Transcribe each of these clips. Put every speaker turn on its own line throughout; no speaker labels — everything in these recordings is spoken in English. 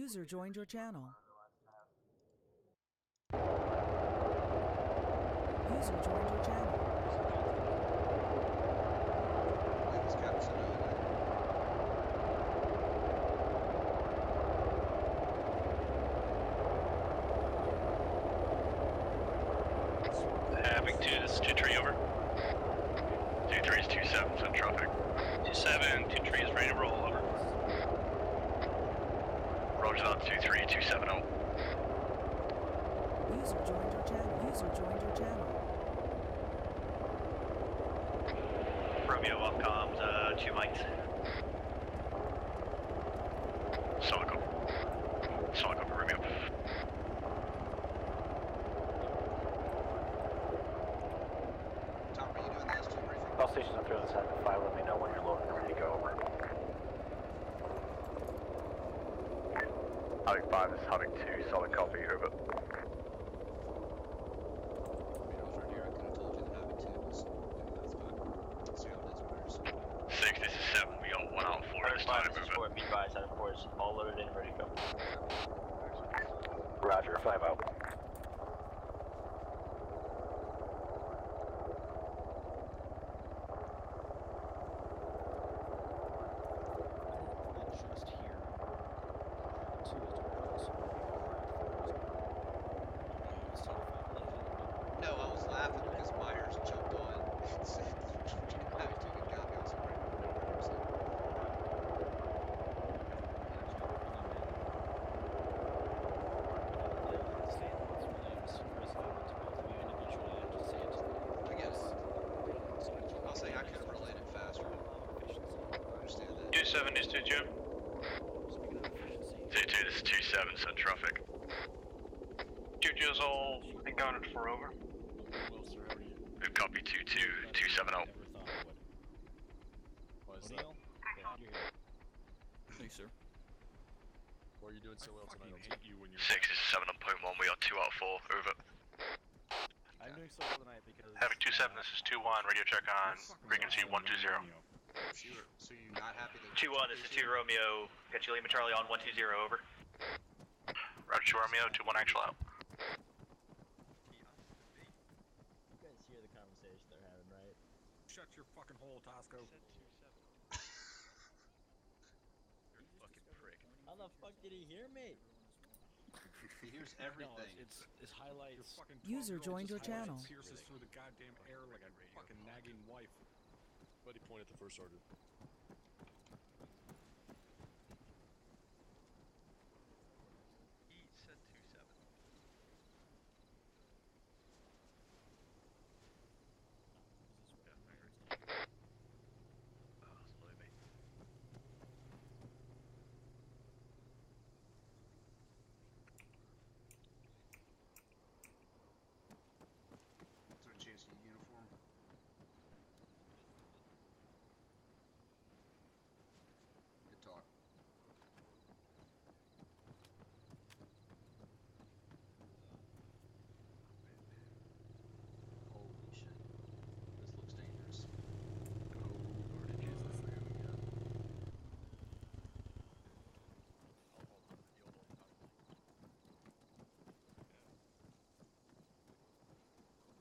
User joined your channel. User joined your channel.
Havoc 2, this is 2-3 over. 2-3 is 2-7's in traffic. 2-7, 2-3 is ready to roll over. Roger that, 2-3, 2-7-0.
User joined your channel. User joined your channel.
Romeo off comms, 2 mics. Solid copy. Solid copy, Romeo.
Tom, are you doing the S2 briefing?
All stations are through this at 5. Let me know when you're loaded and ready to go. Over.
Havoc 5, this is Havoc 2, solid copy, over.
I mean, I was right here. I could have told you that Havoc 2 was that's fine. Let's see how it is with yours.
6, this is 7, we got 1 out of 4 this time,
This is
over.
4, be advised, out of 4 is all loaded and ready to go. Roger, 5 out.
No, I was laughing because Myers jumped on and said, Havoc 2 can copy. I was afraid of what he was saying. I guess. I was saying I could have relayed it faster. I understand that.
2-7 is 2-2. 2-2, this is 2-7, so traffic. 2-2 is all encountered for over. We've copy 2-2, 2-7-0.
Hey, sir. Why are you doing so well tonight? I'll take you when you're
6 is 7-1, we are 2 out of 4, over.
I'm doing so well tonight because...
Havoc 2-7, this is 2-1, radio check on frequency 120.
So you're not happy that
2-1, this is 2 Romeo. Got you Lima Charlie on 120, over.
Roger 2 Romeo, 2-1 actual out.
You guys hear the conversation they're having, right?
Shut your fucking hole, Tosco.
You're a fucking prick.
How the fuck did he hear me?
he hears everything?
No, it's highlights.
User joined your channel.
Pierces through the goddamn air like a fucking nagging wife. Buddy point at the first sergeant.
He said 2-7. Yeah, I agree. Oh, slowly, mate.
Is there a chance to uniform? Good talk. Holy shit. This looks dangerous.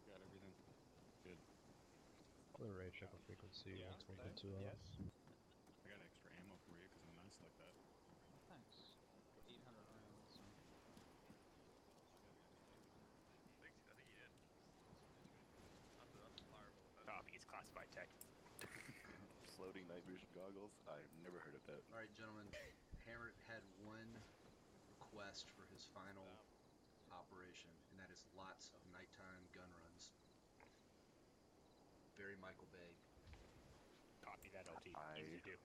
Got everything. Good.
Clear rate, check on frequency,
Yeah,
122.
yes. I got extra ammo for you because I'm nice like that.
Thanks. 800 rounds.
I think you did. That's fireable.
Copy, it's classified tech.
Floating night vision goggles? I've never heard of that.
Alright, gentlemen. Hammer had one request for his final operation, and that is lots of nighttime gun runs. Very Michael Bay.
Copy that, LT.
I
Easy to do.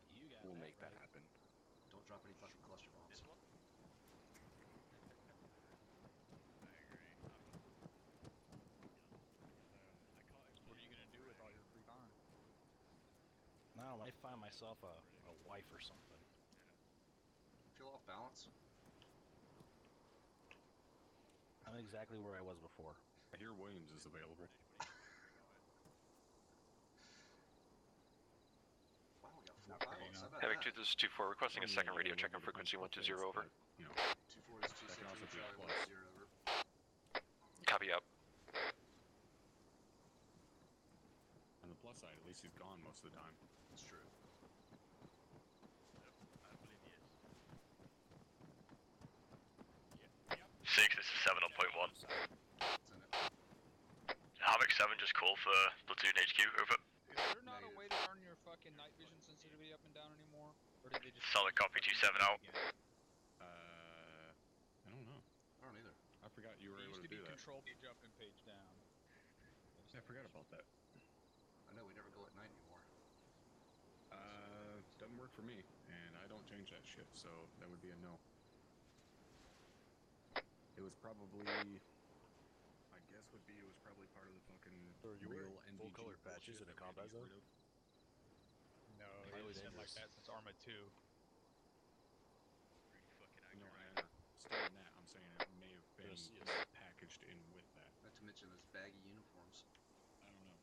will make that happen.
Don't drop any fucking cluster bombs.
What are you gonna do with all your free time?
No, I find myself a wife or something.
Feel off balance?
I'm exactly where I was before.
I hear Williams is available.
Wow, we got 4 pilots. How about
Havoc 2, this is 2-4, requesting a second radio check on frequency 120 over.
You know, 2-4 is 2-6 Charlie 1-0 over.
Copy up.
On the plus side, at least he's gone most of the time.
That's true.
Six, this is 7 on point 1.
It's in it.
Havoc 7, just call for Platoon HQ, over.
Is there not a way to turn your fucking night vision sensitivity up and down anymore? Or did they just...
Solid copy, 2-7 out.
I don't know.
I don't either.
I forgot you were
It
able
used
to
to be
do that.
control page up and page down.
Yeah, I forgot about that.
I know we never go at night anymore.
Doesn't work for me, and I don't change that shit, so that would be a no. It was probably, my guess would be it was probably part of the fucking real NVG
full color patches in a combat zone?
No,
Highly
it's been like
dangerous.
that since Arma 2.
No, I understand that. I'm saying it may have been
Yes.
packaged in with that.
Not to mention those baggy uniforms.
I don't know.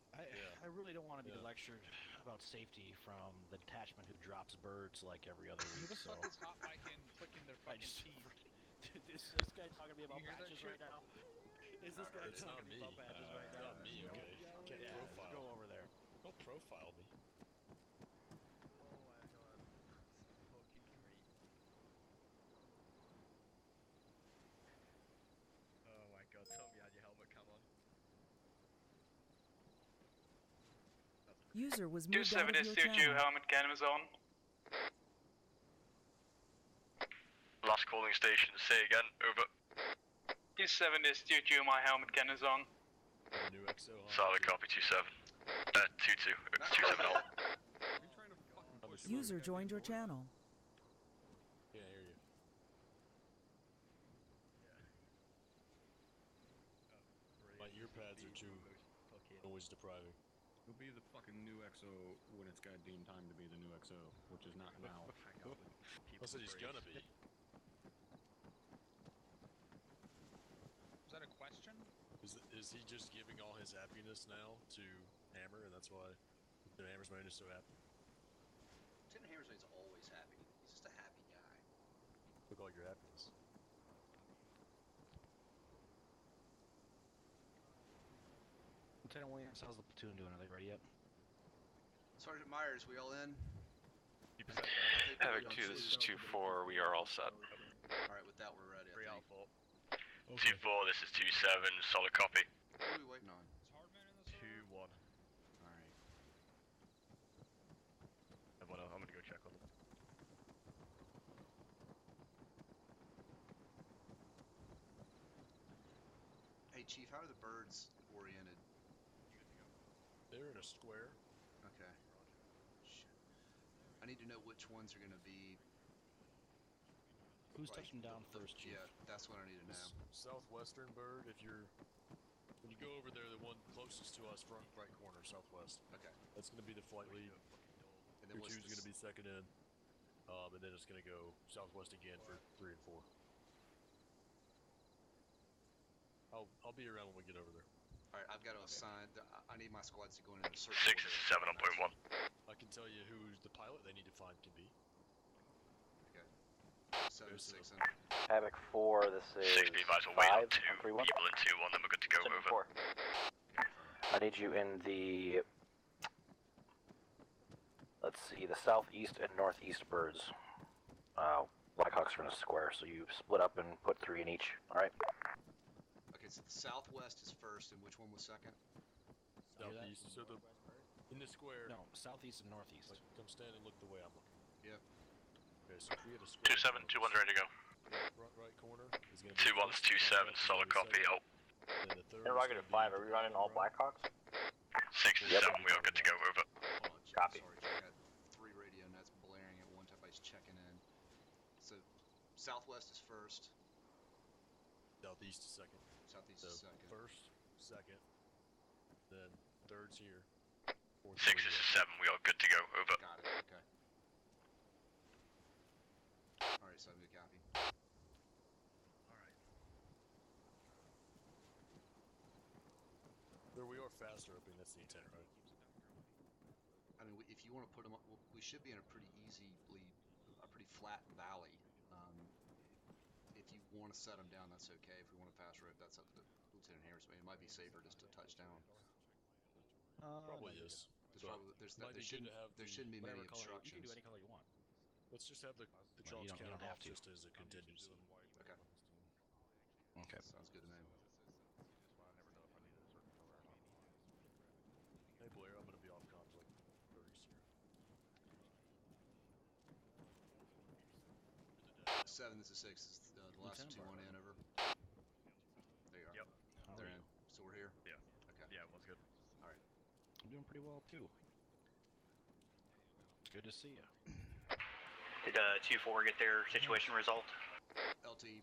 I really don't want to be
Yeah.
lectured about safety from the detachment who drops birds like every other
Who
week,
the
so...
fuck is hot micing clicking their
I
fucking
just...
teeth?
this guy talking to me about
You hear that
patches
shit?
right now? Is this guy
It's
talking
not
to me
me.
about patches right
It's
now?
not me, okay? Can't
Yeah,
profile.
go over there.
Don't profile me.
Oh my god, tell me you had your helmet come on.
User was moved out of your channel.
helmet cam is on. Last calling station, say again, over. 27 is Stu, my helmet can is on.
The new XO.
Solid copy, 2-7. 2-2, 2-7 out.
User joined your channel.
Can't hear you. My ear pads are too noise depriving.
It'll be the fucking new XO when it's got deemed time to be the new XO, which is not now.
I said he's gonna be.
Is that a question?
Is he just giving all his happiness now to Hammer, and that's why Lieutenant Hammersmain is so happy?
Lieutenant Hammersmain's always happy. He's just a happy guy.
Look like your happiness.
Lieutenant Williams, how's the platoon doing? Are they ready yet?
Sergeant Myers, we all in?
Havoc 2, this is 2-4, we are all set.
Alright, with that we're ready, I think.
2-4, this is 2-7, solid copy.
What are we waiting on?
Is Hardman in the server?
2-1.
Alright.
I'm gonna go check on them.
Hey Chief, how are the birds oriented?
They're in a square.
Okay. Shit. I need to know which ones are gonna be...
Who's
right,
touching down first, Chief?
Yeah, that's what I need to know.
Southwestern bird, if you're... When you go over there, the one closest to us, front right corner, southwest.
Okay.
That's gonna be the flight lead.
And then
Your
what's
two's
this?
gonna be second in. And then it's gonna go southwest again for 3 and 4. I'll be around when we get over there.
Alright, I've got to assign... I need my squads to go in a certain
6
order.
is 7 on point 1.
I can tell you who the pilot they need to find can be.
Okay. 7, 6, and...
Havoc 4, this is
6 be advised, we'll wait on 2
3-1.
people in 2-1, then we're good to go, over.
7-4. I need you in the... Let's see, the southeast and northeast birds. Blackhawks are in a square, so you split up and put 3 in each, alright?
Okay, so the southwest is first, and which one was second?
Southeast. So in the square.
No, southeast and northeast.
Like, come stand and look the way I'm looking.
Yep.
Okay, so if we had a square.
2-7, 2-1 ready to go.
Front right corner is gonna be.
2-1's 2-7, solid copy, out.
Then the third.
Interrogative 5, are we running all Blackhawks?
6 is 7, we are good to go, over.
Hold on,
Copy.
Sorry, I got 3 radio nets blaring at once. Everybody's checking in. So, southwest is first.
Southeast is second.
Southeast
So
is second.
first, second, then third's here. 4th
6 is 7, we are good to go, over.
Got it. Okay. Alright, so I'm gonna copy.
Alright.
There we are faster opening. That's the intent, right?
I mean, if you want to put them up, we should be in a pretty flat valley. If you want to set them down, that's okay. If we want to fast rope, that's up to Lieutenant Hammersmain. It might be safer just to touch down.
Probably is.
There shouldn't be many obstructions.
You can do any color you want.
Let's just have the
Well,
chalks
you don't
counted
have
off
to.
just as a contingency.
Okay.
Okay.
Sounds good to me.
Hey Blair, I'm gonna be off comms like 30 here.
7, this is 6. This is the last
Lieutenant
2 on
Barber.
in, over. There you are.
Yep.
They're in. So we're here?
Yeah.
Okay.
Yeah, one's good.
Alright.
I'm doing pretty well too. Good to see you.
Did 2-4 get their situation resolved?
LT,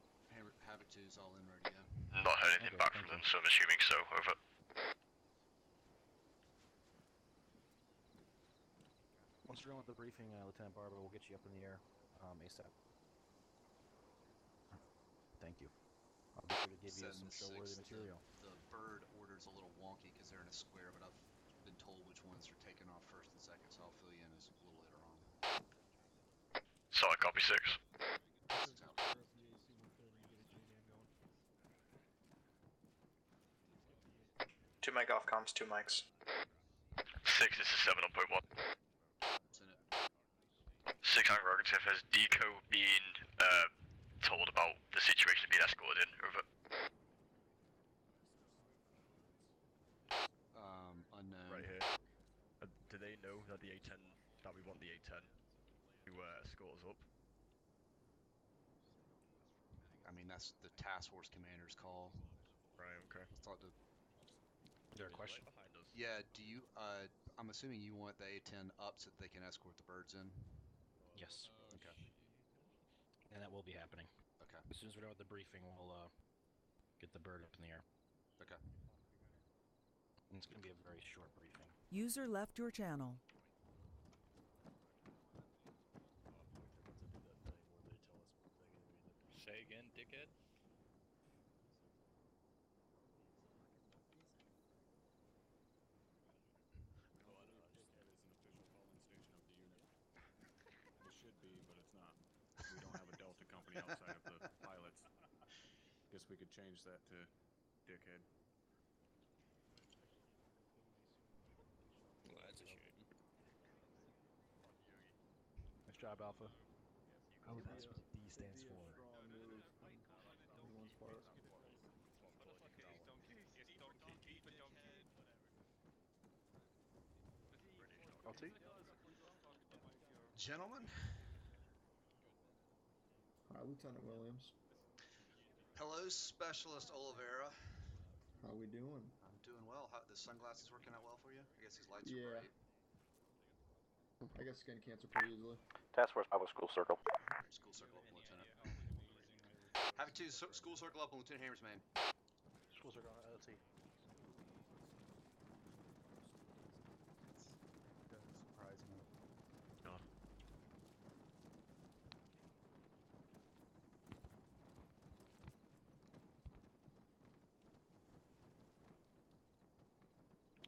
Havoc 2 is all in ready, yeah?
Not heard anything
Okay,
back
thank
from them,
you.
so I'm assuming so. Over.
Once you're done with the briefing, Lieutenant Barber, we'll get you up in the air ASAP. Thank you. I'll be sure to give you
7
some
to
show-worthy
6.
material.
The bird order's a little wonky because they're in a square, but I've been told which ones are taken off first and second, so I'll fill you in as a little later on.
Solid copy 6.
6 out.
2 mic off comms, 2 mics.
6, this is 7 on point 1.
Send it.
6 interrogative, has Deco been told about the situation being escorted in? Over.
Unknown.
Right here. Do they know that the A10, that we want the A10 to escort us up?
I mean, that's the task force commander's call.
Right, okay.
Talk to.
Is there a question?
Right behind us.
Yeah, do you, I'm assuming you want the A10 up so that they can escort the birds in?
Yes.
Okay.
And that will be happening.
Okay.
As soon as we're done with the briefing, we'll get the bird up in the air.
Okay.
And it's going to be a very short briefing.
User left your channel.
Say again, dickhead.
It should be, but it's not. We don't have a Delta company outside of the pilots. Guess we could change that to dickhead.
Well, that's a shame.
Nice job, Alpha.
Oh, that's what the D stands for.
LT?
Gentlemen?
Hi, Lieutenant Williams.
Hello, Specialist Oliveira.
How we doing?
I'm doing well. How, the sunglasses working out well for you? I guess these lights are
Yeah.
bright.
I get skin cancer pretty easily.
Task Force Public School Circle.
School circle up, Lieutenant. Havoc 2, school circle up on Lieutenant Hammersmain.
School Circle on LT.
Doesn't surprise me.
God.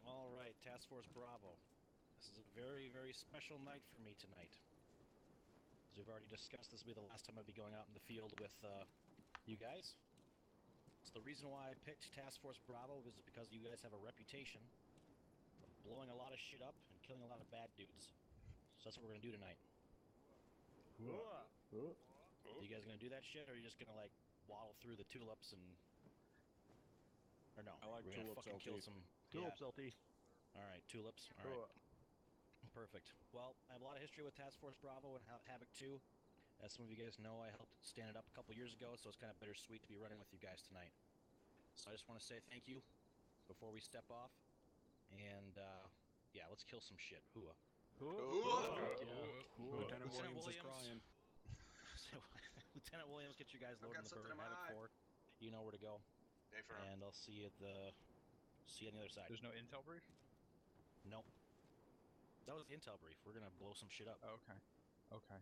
All right, Task Force Bravo. This is a very, very special night for me tonight. As we've already discussed, this will be the last time I'll be going out in the field with you guys. So the reason why I picked Task Force Bravo is because you guys have a reputation of blowing a lot of shit up and killing a lot of bad dudes. So that's what we're going to do tonight. Are you guys going to do that shit, or are you just going to, like, waddle through the tulips and... Or no,
I like
we're going to
tulips,
fucking kill
LT.
some...
Tulips, LT.
Alright, tulips. Alright. Perfect. Well, I have a lot of history with Task Force Bravo and Havoc 2. As some of you guys know, I helped stand it up a couple years ago, so it's kind of bittersweet to be running with you guys tonight. So I just want to say thank you before we step off. And, yeah, let's kill some shit. Hooah.
Lieutenant Williams is crying.
Lieutenant Williams, get you guys
I've
loaded
got
in the
something
bird.
in my
Havoc 4. You know where to go.
Hey, for
And I'll see you at the... See you on the other side.
There's no intel brief?
Nope. That was the intel brief. We're gonna blow some shit up.
Okay. Okay.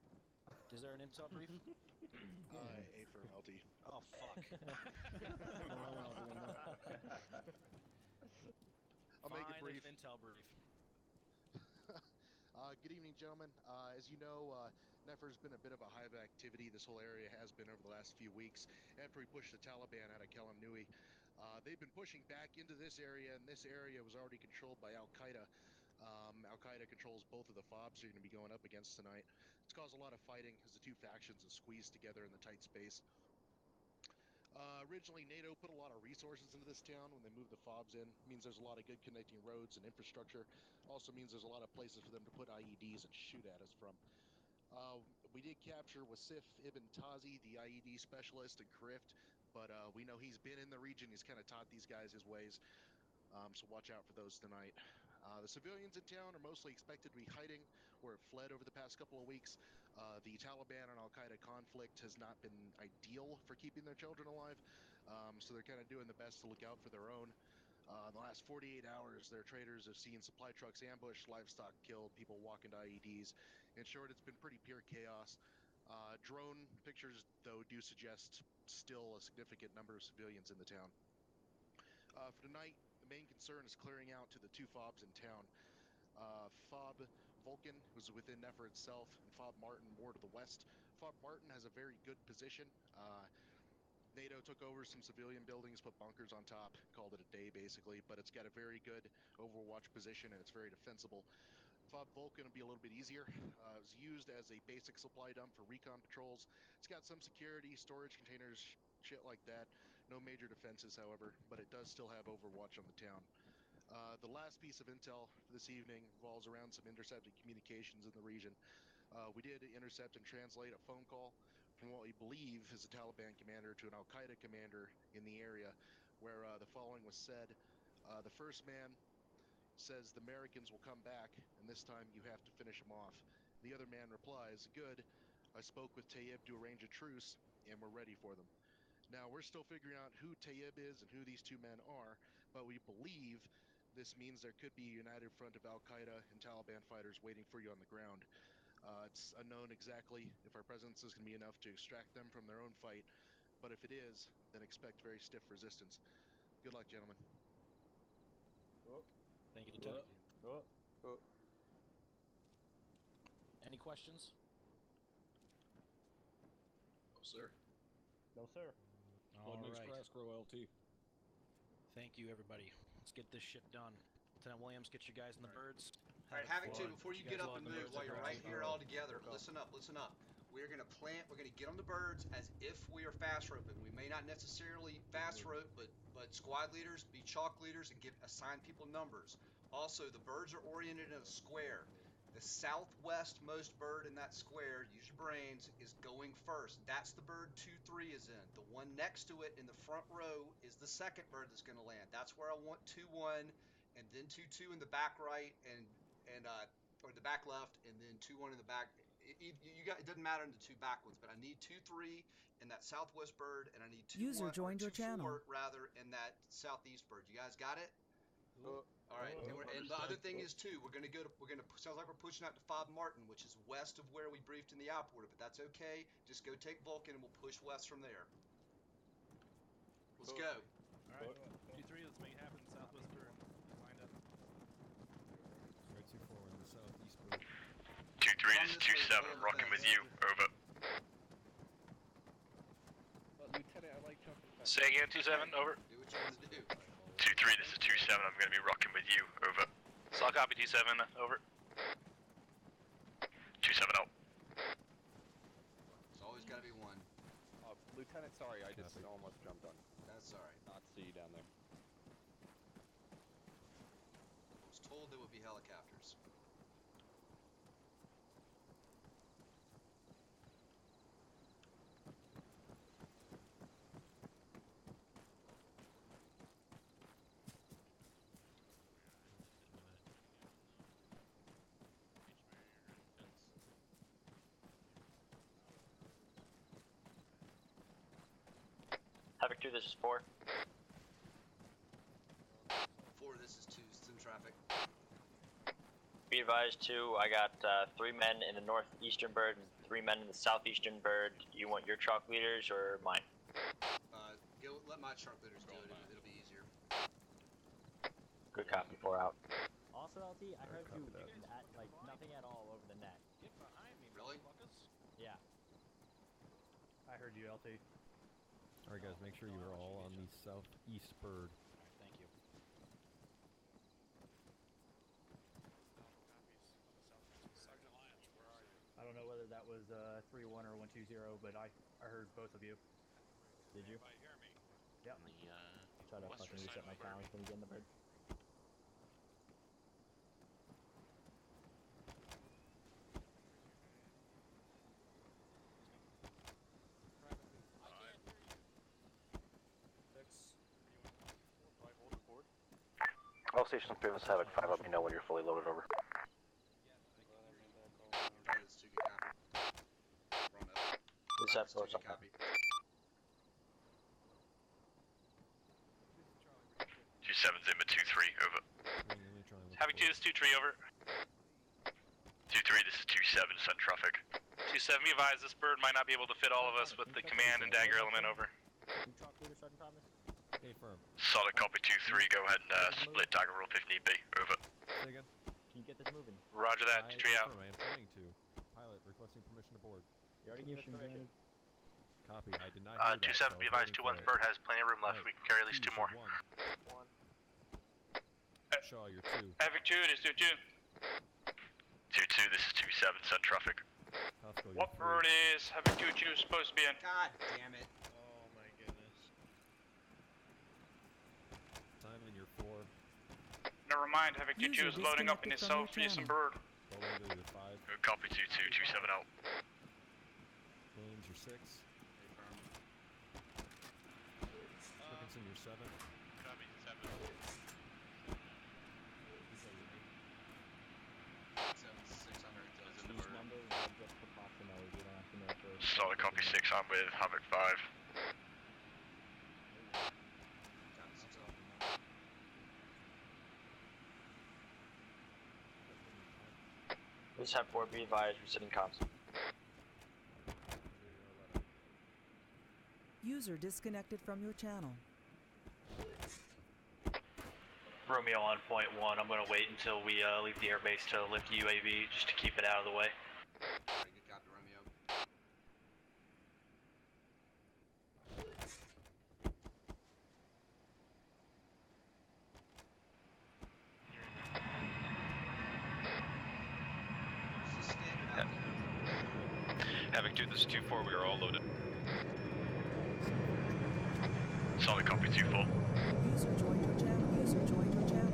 Is there an intel brief?
A for LT.
Oh, fuck.
I'll make it
Fine,
brief.
there's an intel brief.
Good evening, gentlemen. As you know, Nefer's been a bit of a hive of activity. This whole area has been over the last few weeks after we pushed the Taliban out of Kalamnui. They've been pushing back into this area, and this area was already controlled by Al-Qaeda. Al-Qaeda controls both of the FOBs you're going to be going up against tonight. It's caused a lot of fighting as the two factions have squeezed together in the tight space. Originally, NATO put a lot of resources into this town when they moved the FOBs in. It means there's a lot of good connecting roads and infrastructure. Also means there's a lot of places for them to put IEDs and shoot at us from. We did capture Wasif Ibn Tazi, the IED specialist, and Krift, but we know he's been in the region. He's kind of taught these guys his ways, so watch out for those tonight. The civilians in town are mostly expected to be hiding or have fled over the past couple of weeks. The Taliban and Al-Qaeda conflict has not been ideal for keeping their children alive, so they're kind of doing the best to look out for their own. In the last 48 hours, their traders have seen supply trucks ambushed, livestock killed, people walk into IEDs. In short, it's been pretty pure chaos. Drone pictures, though, do suggest still a significant number of civilians in the town. For tonight, the main concern is clearing out to the two FOBs in town. FOB Vulcan, who's within Nefer itself, and FOB Martin more to the west. FOB Martin has a very good position. NATO took over some civilian buildings, put bunkers on top, called it a day basically, but it's got a very good overwatch position and it's very defensible. FOB Vulcan will be a little bit easier. It was used as a basic supply dump for recon patrols. It's got some security, storage containers, shit like that. No major defenses, however, but it does still have overwatch on the town. The last piece of intel for this evening revolves around some intercepted communications in the region. We did intercept and translate a phone call from what we believe is a Taliban commander to an Al-Qaeda commander in the area, where the following was said. The first man says the Americans will come back, and this time you have to finish them off. The other man replies, good, I spoke with Tayyib to arrange a truce, and we're ready for them. Now, we're still figuring out who Tayyib is and who these two men are, but we believe this means there could be a united front of Al-Qaeda and Taliban fighters waiting for you on the ground. It's unknown exactly if our presence is going to be enough to extract them from their own fight, but if it is, then expect very stiff resistance. Good luck, gentlemen.
Thank you, Lieutenant. Any questions?
No, sir.
No, sir.
All
Blood Mix
right.
Grass Grow LT.
Thank you, everybody. Let's get this shit done. Lieutenant Williams, get you guys in the birds.
All right, Havoc 2, before you get up and move, while you're right here all together, listen up, listen up. We're going to we're going to get on the birds as if we are fast roping. We may not necessarily fast rope, but squad leaders, be chalk leaders, and assign people numbers. Also, the birds are oriented in a square. The southwestmost bird in that square, use your brains, is going first. That's the bird 2-3 is in. The one next to it in the front row is the second bird that's going to land. That's where I want 2-1, and then 2-2 in the back right, or the back left, and then 2-1 in the back. It doesn't matter in the two back ones, but I need 2-3 in that southwest bird, and I need 2-1
User joined your
2-4
channel.
rather in that southeast bird. You guys got it? All right, and the other thing is too, sounds like we're pushing out to FOB Martin, which is west of where we briefed in the outboard, but that's okay. Just go take Vulcan, and we'll push west from there. Let's go.
All right, 2-3, let's make it happen. Southwest bird, lined up.
2-4 in the southeast bird.
2-3, this is 2-7, rocking with you, over.
Lieutenant, I like jumping back.
Say again, 2-7, over.
Do what you want to do.
2-3, this is 2-7, I'm going to be rocking with you, over.
So I'll copy 2-7, over.
2-7 out.
It's always got to be one.
Lieutenant, sorry, I just almost jumped on.
That's all right.
Not see you down there.
I was told there would be helicopters.
Havoc 2, this is 4.
4, this is 2, it's in traffic.
Be advised 2, I got 3 men in the northeastern bird and 3 men in the southeastern bird. You want your chalk leaders or mine?
Let my chalk leaders do it, it'll be easier.
Good copy, 4 out.
Also, LT, I heard you
copy that.
at, like, nothing at all over the net.
Get behind me,
Really?
motherfuckers.
Yeah.
I heard you, LT.
Alright guys, make sure you are all on the southeast bird.
Alright, thank you.
Sergeant Lyons, where are you?
I don't know whether that was 3-1 or 1-2-0, but I heard both of you.
Did you?
Anybody hear me?
Yep.
Try to
western
fucking
side
reset
of
my
the bird.
comms when you get in the bird.
All stations previous Havoc 5, let me know when you're fully loaded over.
Target's 2, good copy. We're on F.
This
Target's 2,
F4
good copy.
27's in with 2-3, over.
Havoc
2, this is 2-3, over. 2-3, this is 2-7, send traffic. 2-7, be advised, this bird might not be able to fit all of us with the command and dagger element, over.
You truck leader, Sergeant Thomas?
Hey, firm.
Solid copy, 2-3, go ahead and split dagger roll if need be, over.
Say again?
Can you get this moving?
Roger that, 2-3 out.
I am trying to. Pilot, requesting permission to board.
You already gave us permission.
Copy, I did not hear that,
2-7,
so I
be
was
advised,
waiting
2-1's
for
bird
it.
has plenty of room left, we can carry at least 2 more.
Shaw, you're 2.
Havoc 2, this is 2-2. 2-2, this is 2-7, send traffic.
Costco,
What
you're 3.
bird is Havoc 2-2 supposed to be in?
God damn it.
Oh my goodness.
Simon, you're 4.
Never mind, Havoc 2-2 is loading up in his southeastern bird.
Bowling, you're 5.
Good copy, 2-2, 2-7 out.
Williams, you're 6. Dickinson, you're 7.
Copy, 7.
7-600.
These numbers are just approximate. You don't have to know for...
Solid copy, 6, I'm with Havoc 5.
This F4, be advised, resetting comms.
User disconnected from your channel.
Romeo on point 1, I'm going to wait until we leave the airbase to lift the UAV just to keep it out of the way.
Very good copy, Romeo.
Havoc 2, this is 2-4, we are all loaded. Solid copy, 2-4.
User joined your channel. User joined your channel.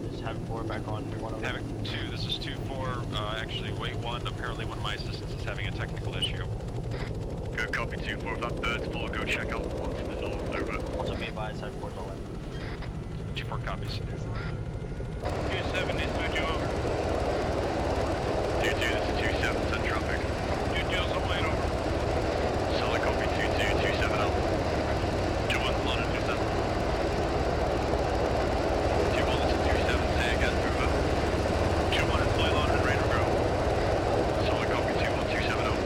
This is Havoc 4 back on 3-1.
Havoc 2, this is 2-4, actually wait 1, apparently one of my assistants is having a technical issue. Good copy, 2-4, if that bird's full, go check out one from the north, over.
Also be advised, Havoc 4's all in.
2-4 copies. 2-7, this 2-2, over. 2-2, this is 2-7, send traffic. 2-2 is all in, over. Solid copy, 2-2, 2-7 out. 2-1's loaded, 2-7. 2-1, this is 2-7, say again, over. 2-1 is fully loaded and ready to go. Solid copy, 2-1, 2-7 out.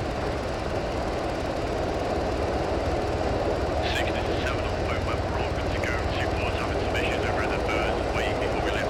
6, this is 7 on point, we're all good to go. 2-4's having some issues over at the birds, waiting before we lift.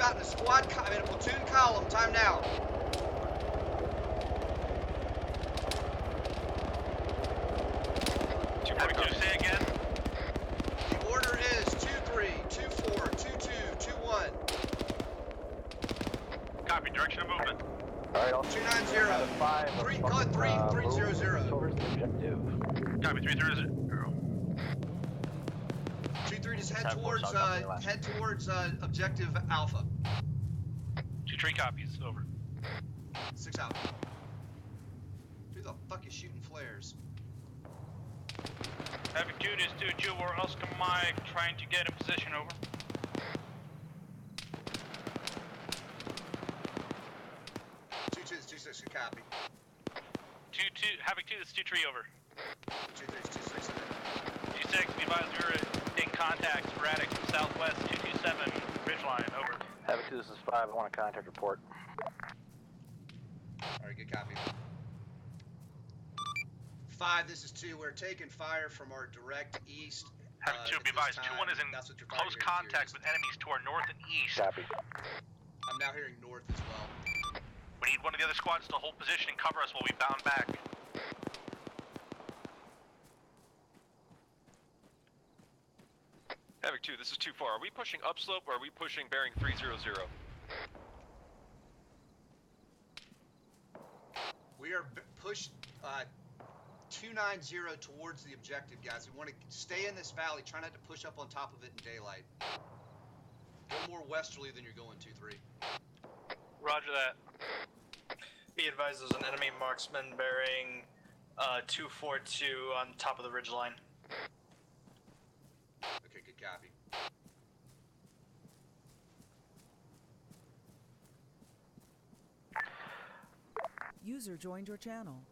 out in a squad, in a platoon column. Time now.
Say again.
The order is 2-3, 2-4, 2-2, 2-1.
Copy. Direction of movement.
Alright, I'll
290. Call it 300.
Towards the objective.
Copy. 330.
2-3, just head towards objective Alpha.
2-3 copies. Over.
6 out. Who the fuck is shooting flares?
Havoc 2 to 2, we're Oscar Mike trying to get in position, over.
2-2, 2-6, good copy.
2-2, Havoc 2, this is 2-3, over.
2-3, 2-6,
2-6, we advise we were in contact, erratic from southwest, 227, ridgeline, over.
Havoc 2, this is 5, I want a contact report.
Alright, good copy. 5, this is 2. We're taking fire from our direct east.
Havoc 2, be advised. 2-1 is in close contact with enemies to our north and east.
Copy.
I'm now hearing north as well.
We need one of the other squads to hold position and cover us while we bound back.
Havoc 2, this is 2-4. Are we pushing upslope or are we pushing bearing 300?
We are pushed 290 towards the objective, guys. We want to stay in this valley. Try not to push up on top of it in daylight. Go more westerly than you're going 2-3.
Roger that. Be advised there's an enemy marksman bearing 242 on top of the ridgeline.
Okay, good copy.
User joined your channel.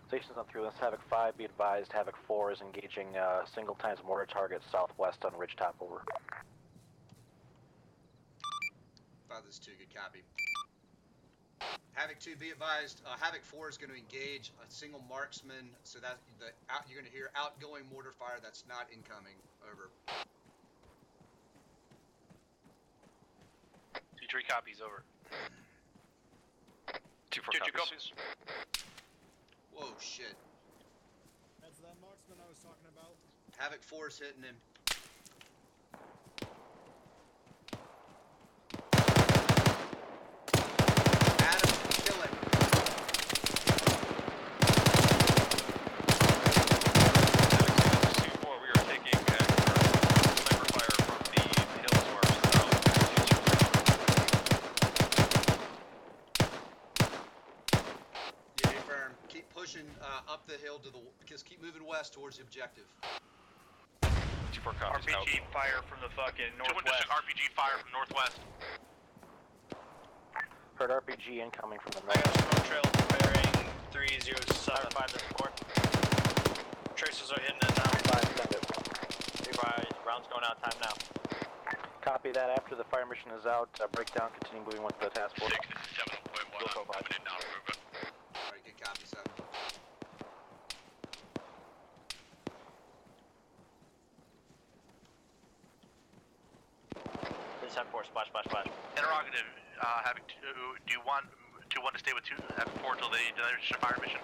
Stations on through this. Havoc 5, be advised, Havoc 4 is engaging single times mortar target southwest on ridgetop, over.
5, this is 2, good copy. Havoc 2, be advised, Havoc 4 is going to engage a single marksman, so that you're going to hear outgoing mortar fire that's not incoming. Over.
2-3 copies, over.
2-4 copies.
Whoa, shit.
That's that marksman I was talking about.
Havoc 4 is hitting him. Adam, kill him.
2-4, we are taking sniper fire from the hills to our south.
Yeah, firm. Keep pushing up the hill to the. Just keep moving west towards the objective.
2-4 copies.
RPG fire from the fucking northwest.
RPG fire from northwest.
Heard RPG incoming from the
I
north.
got smoke trail bearing 307. Tracers are hitting it now.
5, send it.
Rounds going out, time now.
Copy that. After the fire mission is out, breakdown, continue moving with the task force.
6, this is 7.1. I'm coming in now, over.
Alright, good copy, 7.
This 10-4, splash, splash, splash.
Interrogative, Havoc 2, do you want 2-1 to stay with 2, Havoc 4 till they finish the fire mission?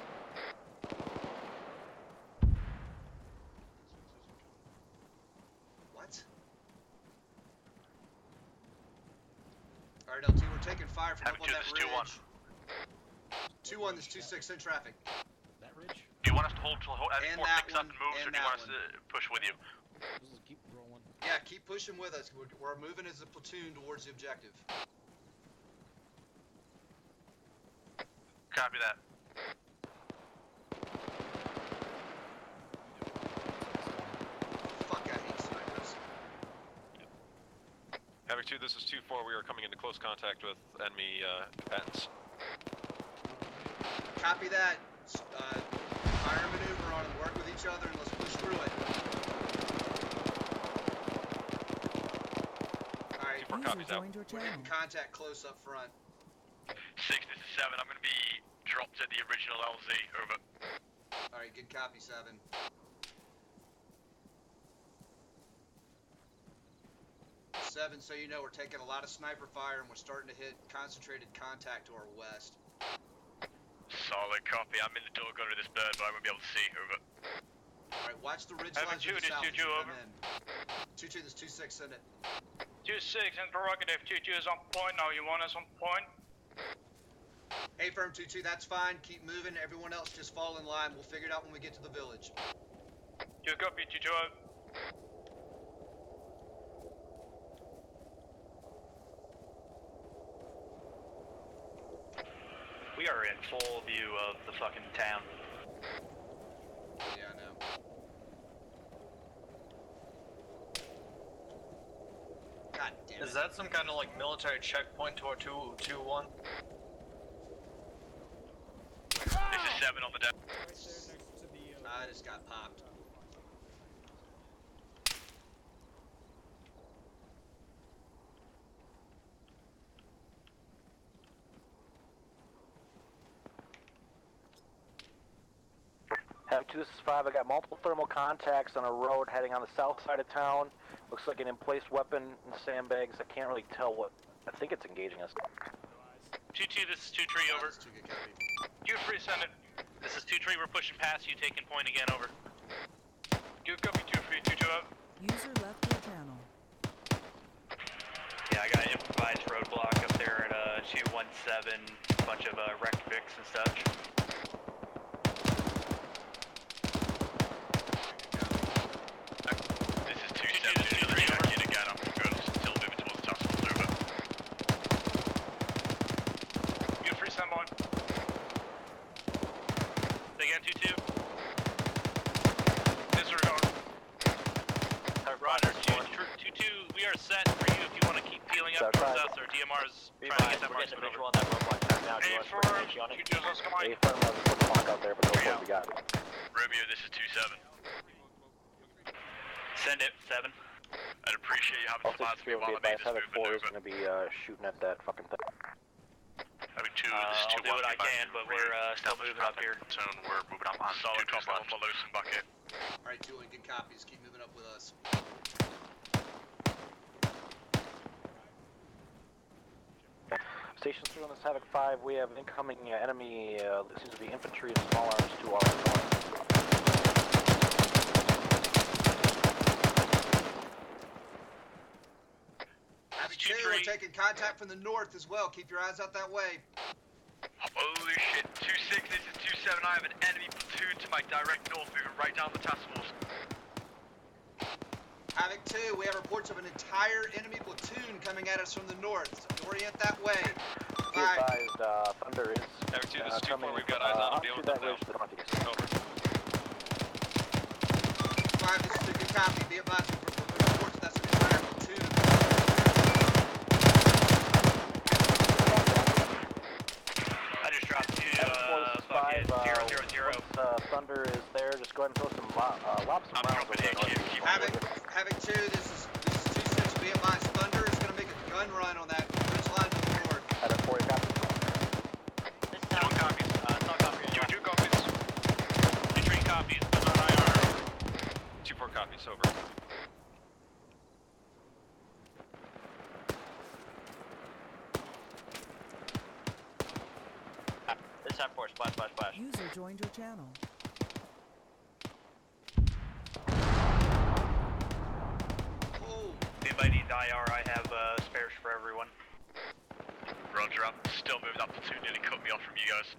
What? Alright, LT, we're taking fire from up on that ridge. 2-1, this 2-6 in traffic.
That ridge?
Do you want us to hold till Havoc 4 picks up and moves, or do you want us to push with you?
Just keep rolling.
Yeah, keep pushing with us. We're moving as a platoon towards the objective.
Copy that.
Fuck, I hate snipers.
Havoc 2, this is 2-4. We are coming into close contact with enemy combatants.
Copy that. Fire and maneuver on them. Work with each other and let's push through it. Alright, we're getting contact close up front.
6, this is 7. I'm going to be dropped at the original LZ. Over.
Alright, good copy, 7. 7, so you know, we're taking a lot of sniper fire and we're starting to hit concentrated contact to our west.
Solid copy. I'm in the door gunner of this bird, but I won't be able to see. Over.
Alright, watch the ridge
Havoc
lines to
2,
the
this
south as
2-2
you
over.
come in. 2-2, this 2-6, send it.
2-6, interrogative. 2-2 is on point now. You want us on point?
Hey, firm 2-2, that's fine. Keep moving. Everyone else just fall in line. We'll figure it out when we get to the village.
You copy, 2-2 out.
We are in full view of the fucking town.
Yeah, I know. God damn it.
Is that some kind of like military checkpoint to our 2-2-1?
This is 7 on the deck.
Right there next to the.
I just got popped.
Havoc 2, this is 5. I got multiple thermal contacts on a road heading on the south side of town. Looks like an emplaced weapon in sandbags. I can't really tell what. I think it's engaging us.
2-2, this is 2-3 over.
That's too good copy.
You free send it.
This is 2-3, we're pushing past you, taking point again, over.
You copy, 2-3, 2-2 out.
User left your channel.
Yeah, I got an improvised roadblock up there at 217, bunch of wrecked Vics and such.
This is 2-7. This is the check in again. I'm good. Still moving towards the task force. Over.
You free send on.
Say again, 2-2.
Disregard.
Roger, 2-2, we are set for you if you want to keep peeling up towards us. Our DMR's trying to get that
We're getting
marksman
a
over.
visual on that roadblock town now. Do you want us to put an on it?
2-2 is come on.
A firm has a quick block out there, but no what we got.
Romeo, this is 2-7.
Send it, 7.
I'd appreciate you having some hands on me while I made this
Havoc 4 is
movement.
going to be shooting at that fucking thing.
Havoc 2, this is 2-1.
I'll do what I can, but we're still moving up here.
Turn, we're moving up on solid copy on Malos back here.
Alright, 2-1, good copies. Keep moving up with us.
Station 3 on this Havoc 5, we have incoming enemy, seems to be infantry and small arms to our north.
Havoc 2, we're taking contact from the north as well. Keep your eyes out that way.
Holy shit, 2-6, this is 2-7. I have an enemy platoon to my direct north moving right down the task force.
Havoc 2, we have reports of an entire enemy platoon coming at us from the north. Orient that way.
Be advised, Thunder is
Havoc 2, this is 2-4,
coming
we've got eyes on him,
up
dealing
to
with
that
them
ridge to the northeast.
Over.
5, this is a good copy. Be advised, we've reports that's an entire platoon.
I just dropped to
Five,
fucking 000.
once, Thunder is there, just go ahead and throw some lob some rounds over there.
Havoc 2, this is 2-6. Be advised, Thunder is going to make a gun run on that ridge line to the north.
Havoc 4, you got it.
This town.
1 copies.
It's not copy.
2 copies. 2-3 copies, but not IR. 2-4 copies, over.
This time for splash, splash, splash.
User joined your channel.
Oh,
If anybody needs IR, I have spares for everyone.
Roger, I'm still moving up platoon, nearly cut me off from you guys.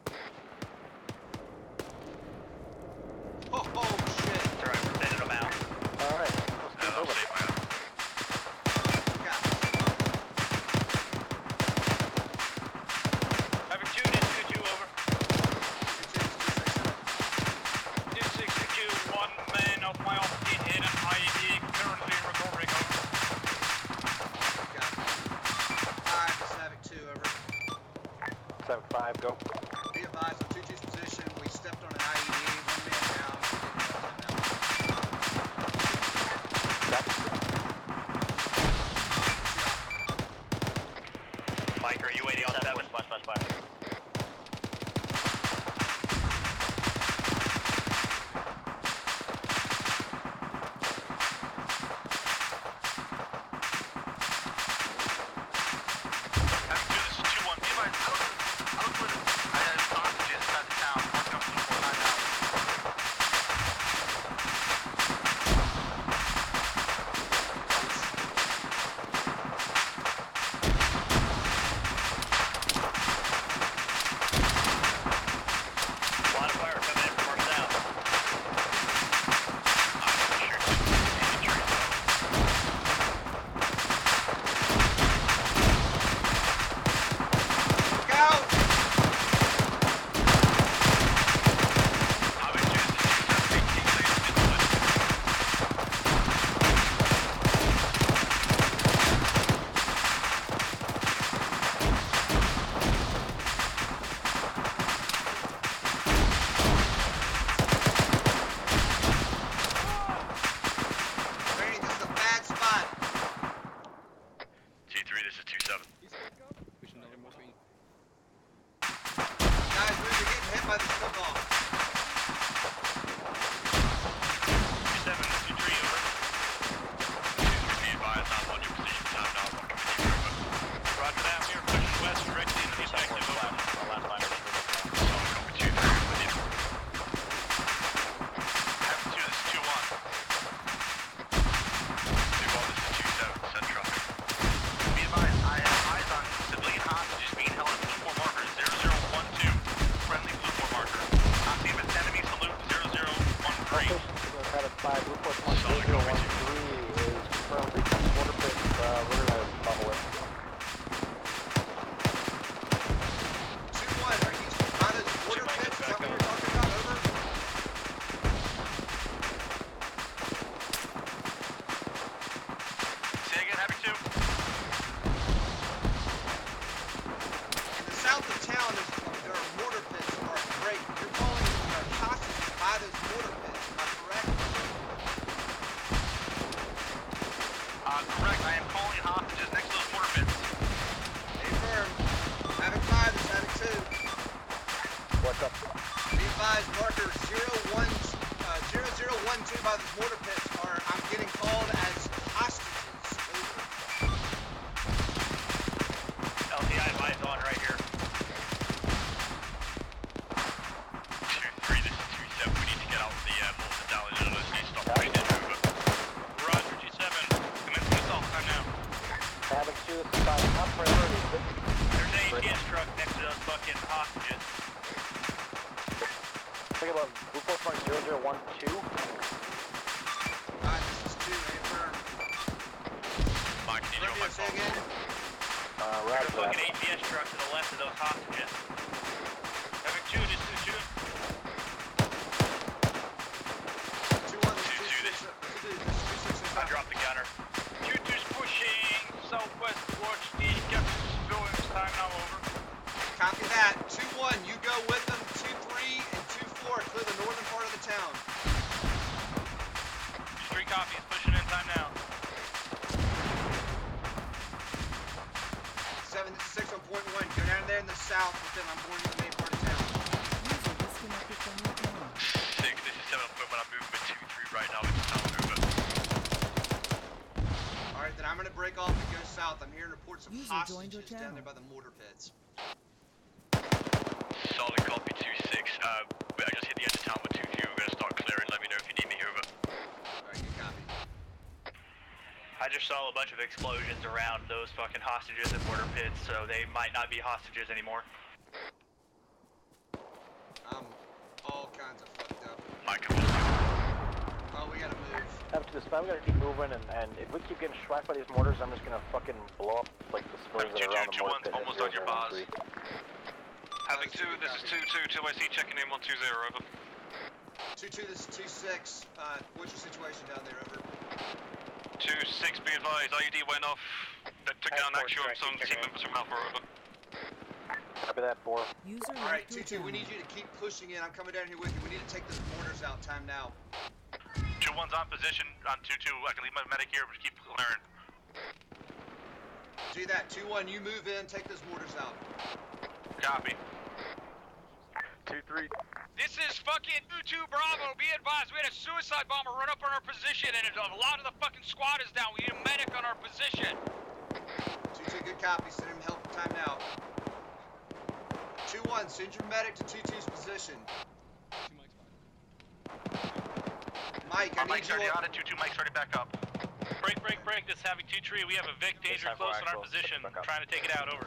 oh shit.
That's alright, we're sending them out.
Alright,
I'll save my own.
Havoc 2, this is 2-2 over. 2-6-2, 1 man of my off-team hit an IED, currently recovering, over.
Alright, this is Havoc 2, over.
7-5, go.
Be advised, on 2-2's position, we stepped on an IED, 1 man down.
Mike, are you waiting on 7?
Splash, splash, splash.
Correct, I am calling hostages next to those mortar pits.
Affirm. Havoc 5 is Havoc 2.
What's up?
Be advised, marker 0012 by the mortar pits I'm getting called as hostages. Over.
LTI advise on right here.
2-3, this is 2-7, we need to get out the mortar down and let's need to stop pushing it over. Roger, G7, commencing assault time now.
Havoc 2, this is 5, top priority.
There's an APS truck next to those fucking hostages.
Think about Blue Force Mark 0012.
This is 2, affirm.
Mike, can you do my
Say again?
Roger
There's a fucking APS truck to the left of those hostages.
Havoc 2, this is 2.
2-1, I dropped the gunner.
2-2's pushing southwest towards the Captain's buildings. Time now over.
Copy that. 2-1, you go with them. 2-3 and 2-4 clear the northern part of the town.
3 copies, pushing in time now.
7-6 on point 1. Go down there in the south with them. I'm going to the main part of town.
User disconnected from your channel.
6, this is 7 on point 1, I'm moving with 2-3 right now, it's town over.
Alright, then I'm going to break off and go south. I'm hearing reports of
User joined your
hostages down
channel.
there by the mortar pits.
Solid copy 2-6, I just hit the edge of town with 2-2, we're going to start clearing, let me know if you need me, over.
Alright, good copy.
I just saw a bunch of explosions around those fucking hostages and mortar pits, so they might not be hostages anymore.
I'm all kinds of fucked up.
Mike, I'm
Oh, we gotta move.
Havoc 2, this 5, we gotta keep moving, and if we keep getting schwacked by these mortars, I'm just gonna fucking blow up, like, the civilians that are around the mortar pit.
almost on your bars. Havoc 2, this is 2-2, 2IC checking in 120, over.
2-2, this is 2-6. What's your situation down there, over?
2-6, be advised, IUD went off. That took down Axiom, some team members from Alpha, over.
Copy that, 4.
User
Alright,
left your
2-2, we
channel.
need you to keep pushing in. I'm coming down here with you. We need to take those mortars out. Time now.
2-1's on position on 2-2, I can leave my medic here, but just keep clearing.
Do that. 2-1, you move in. Take those mortars out.
Copy.
2-3.
This is fucking 2-2 Bravo. Be advised, we had a suicide bomber run up on our position, and a lot of the fucking squad is down. We need a medic on our position.
2-2, good copy. Send him help. Time now. 2-1, send your medic to 2-2's position. Mike, I need
Mike's
you
already
on...
on it, 2-2, Mike's already back up. Break, this is Havoc 2-3, we have a Vic Danger close on our position, trying to take it out, over.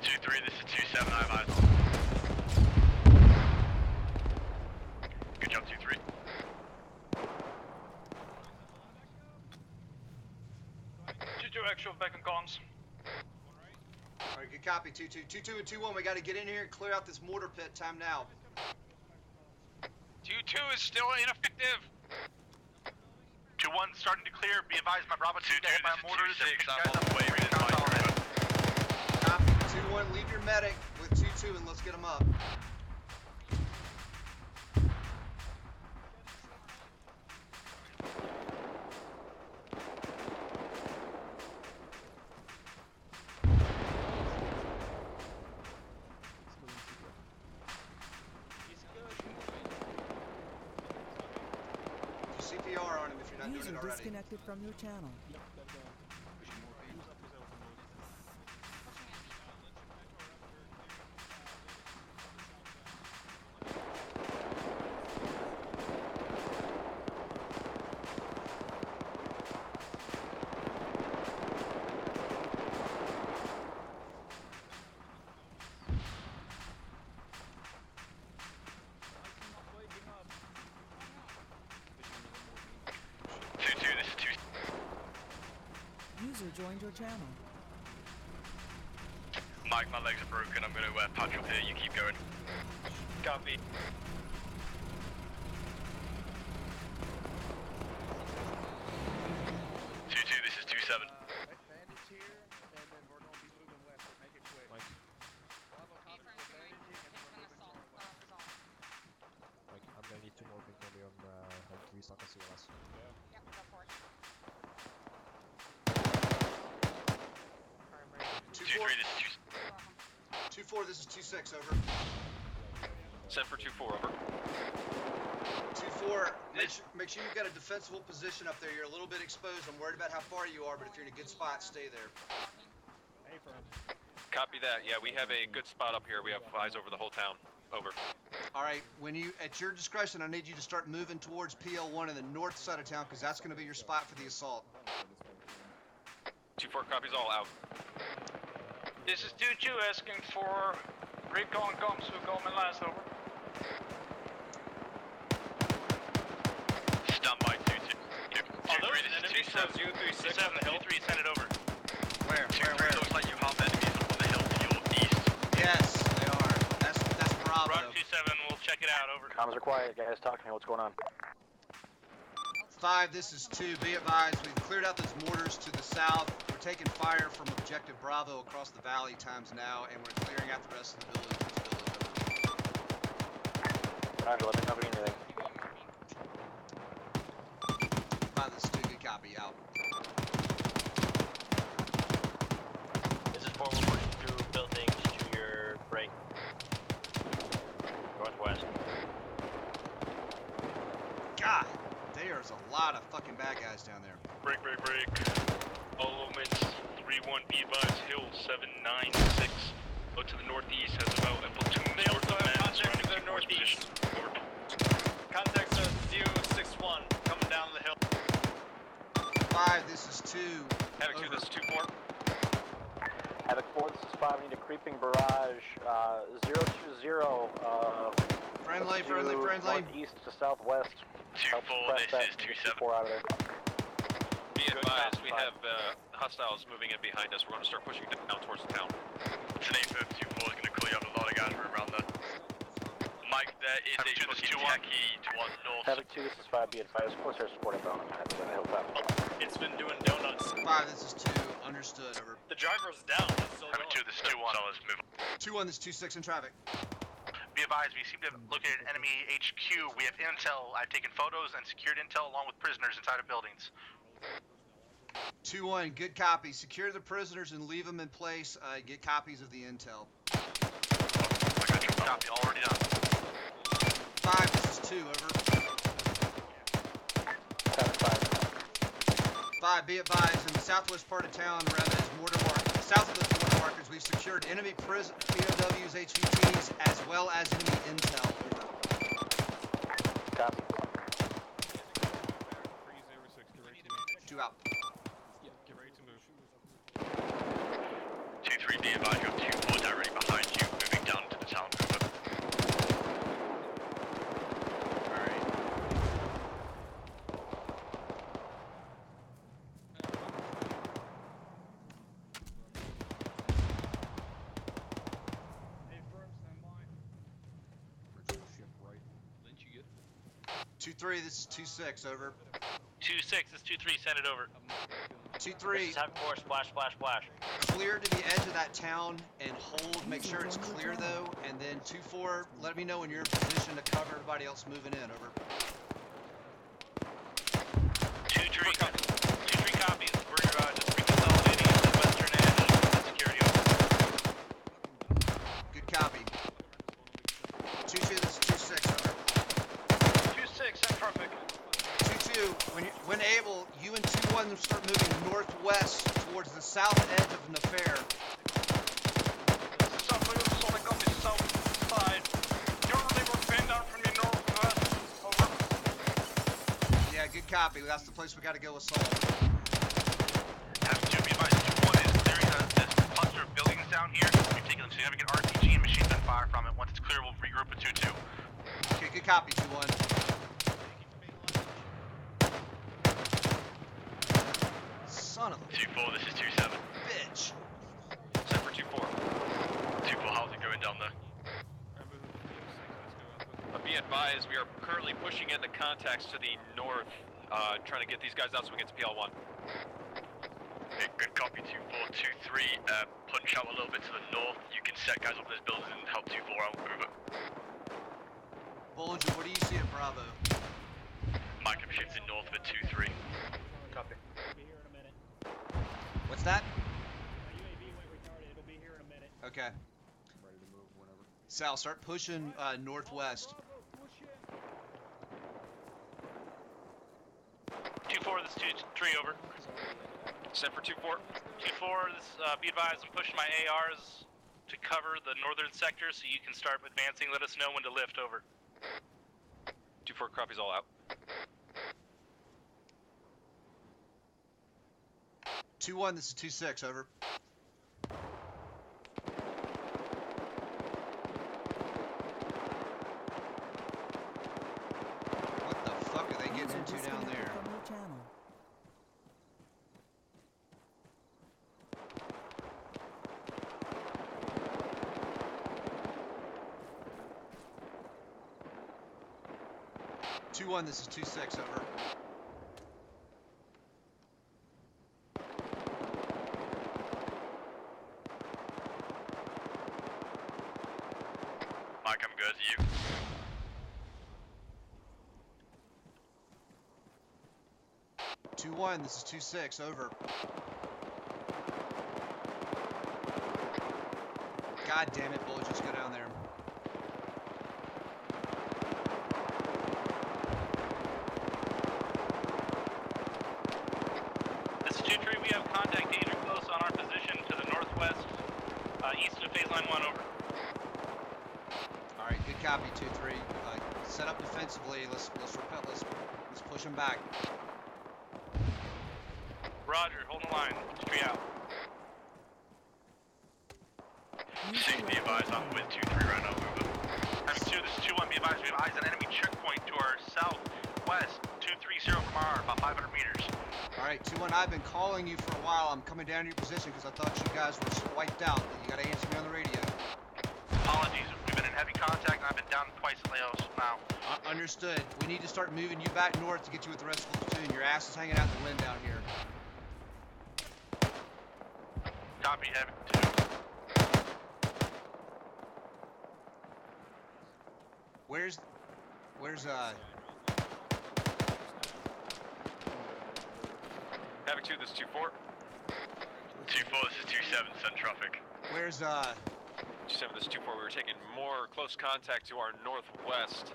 2-3, this is 2-7, I have eyes on. Good job, 2-3.
Actual Beck and comms.
Alright, good copy. 2-2. 2-2 and 2-1, we gotta get in here and clear out this mortar pit. Time now.
2-2 is still ineffective.
2-1 starting to clear, be advised my Bravo 2 hit by mortars. 2-6, I'm on the way, with
Copy. 2-1, leave your medic with 2-2 and let's get him up. CPR on him if you're not
User
doing it already.
disconnected from your channel. User joined your channel.
Mike, my legs are broken, I'm gonna patch up here, you keep going.
Copy.
This is 2-7.
Bandits here, and then we're gonna be moving west. Make it quick.
Mike. Mike, I'm gonna need 2 more ping from you on 3 stock and CLS.
Yeah.
2-4, this is 2-6, over.
Send for 2-4, over.
2-4, make sure you've got a defensible position up there. You're a little bit exposed. I'm worried about how far you are, but if you're in a good spot, stay there.
Hey, firm.
Copy that. Yeah, we have a good spot up here. We have eyes over the whole town. Over.
All right, when you, at your discretion, I need you to start moving towards PL1 in the north side of town, because that's going to be your spot for the assault.
2-4 copies all out.
This is 2-2 asking for recon comms who go in last, over.
Stand by 2-2.
Oh, there's an enemy towards you, 3-6 on the hill.
2-3, send it over.
Where?
Where? Looks like you have enemies up on the hill to your east.
Yes, they are. That's Bravo.
Roger 2-7, we'll check it out, over.
Comms are quiet, guys. Talk to me. What's going on?
5, this is 2. Be advised, we've cleared out those mortars to the south. We're taking fire from objective Bravo across the valley times now, and we're clearing out the rest of the building.
Roger, let me know if you need anything.
5, this is 2. Good copy. Out.
This is 4, we're pushing through buildings to your break. Northwest.
God, there's a lot of fucking bad guys down there.
Break. All elements, 3-1, be advised, hill 796. Out to the northeast has about a platoon.
They also have contact to the northeast. Contact to ZU61 coming down the hill.
5, this is 2.
Havoc 2, this is 2-4.
Havoc 4, this is 5. I need a creeping barrage. 020.
Friendly.
Northeast to southwest.
2-4, this is 2-7.
4 out of there.
Be advised, we have hostiles moving in behind us. We're going to start pushing down towards the town.
Today, 2-4 is going to clear up a lot of guys from around there. Mike, there is a fucking techie to our north.
Havoc 2, this is 5. Be advised. Corsair support inbound. I'm heading to the hilltop.
It's been doing donuts.
5, this is 2. Understood. Over.
The driver's down. It's still
Havoc 2, this is 2-1. So let's move on.
2-1, this is 2-6 in traffic.
Be advised, we seem to have located an enemy HQ. We have intel. I've taken photos and secured intel along with prisoners inside of buildings.
2-1, good copy. Secure the prisoners and leave them in place. Get copies of the intel.
I got your copy already done.
5, this is 2, over. 5, be advised, in the southwest part of town, Reves, mortar markers, south of the mortar markers, we've secured enemy POWs, HVTs, as well as enemy intel. Over.
Copy.
2 out.
Get ready to move.
2-3, be advised, you have 2-4 directly behind you, moving down to the town. Over.
Alright.
Hey, firm, stand by.
2-3, this is 2-6, over.
2-6, this is 2-3, send it over.
2-3.
This is Havoc 4, splash.
Clear to the edge of that town and hold. Make sure it's clear though. And then 2-4, let me know when you're in position to cover everybody else moving in. Over.
2-3 copies. We're just reconsolidating the western edge of security.
Good copy. 2-2, this is 2-6. Over.
2-6 and traffic.
2-2, when able, you and 2-1 start moving northwest towards the south edge of Nefair.
South on the south side. You're able to bend down from the northwest. Over.
Yeah, good copy. That's the place we got to go assault.
Have to be advised, 2-1 is clearing this cluster of buildings down here. We've taken significant RPG and machine gun fire from it. Once it's clear, we'll regroup at 2-2.
Okay, good copy, 2-1. Son of a
2-4, this is 2-7.
bitch.
Send for 2-4.
2-4, how's it going down there?
Be advised, we are currently pushing into contacts to the north, trying to get these guys out so we get to PL1.
Okay, good copy, 2-4, 2-3. Punch out a little bit to the north. You can set guys up in those buildings and help 2-4 out. Over.
Bollinger, what do you see at Bravo?
Mike, I'm shifting north of 2-3.
Copy.
What's that?
My UAV went retarded. It'll be here in a minute.
Okay. Sal, start pushing northwest.
2-4, this is 2-3, over.
Send for 2-4.
2-4, this, be advised, I'm pushing my ARs to cover the northern sector so you can start advancing. Let us know when to lift, over.
2-4 copies all out.
2-1, this is 2-6, over. What the fuck are they getting into down there?
From your channel.
Two one. This is 2-6, over.
Mike, I'm good. You?
2-1. This is 2-6, over. God damn it, Bull, just go down there.
This is 2-3, we have contact danger close on our position to the northwest, east of phase line 1, over.
All right, good copy, 2-3. Set up defensively. Let's repel. Let's push them back.
Roger, hold the line. 2-3 out.
6, be advised, I'm with 2-3 right now, moving.
Having 2, this is 2-1, be advised, we have eyes on enemy checkpoint to our southwest, 230 from our, about 500 meters.
All right, 2-1, I've been calling you for a while. I'm coming down to your position because I thought you guys were wiped out. You got to answer me on the radio.
Apologies, we've been in heavy contact and I've been down twice now.
Understood. We need to start moving you back north to get you with the rest of the platoon. Your ass is hanging out in the wind down here.
Copy, Havoc 2.
Where's
Havoc 2, this is 2-4.
2-4, this is 2-7, send traffic.
Where's
2-7, this is 2-4. We were taking more close contact to our northwest.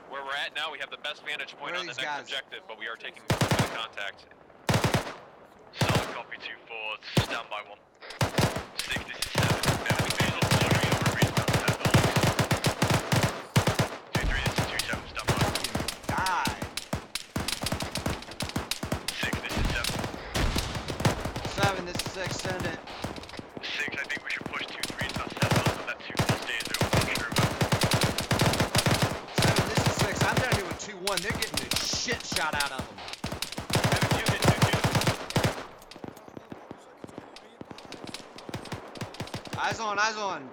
Where we're at now, we have the best vantage point on the next objective, but we are taking contact.
Solid copy 2-4, stand by 1. 6, this is 7. Enemy visual, delivery over restart 10 buildings. 2-3, this is 2-7, stand by.
die?
6, this is 7.
7, this is 6, send it.
6, I think we should push 2-3, it's not 7, but that 2-4 stays there, we're not sure about.
7, this is 6, I'm down here with 2-1, they're getting the shit shot out of them. Eyes on, eyes on.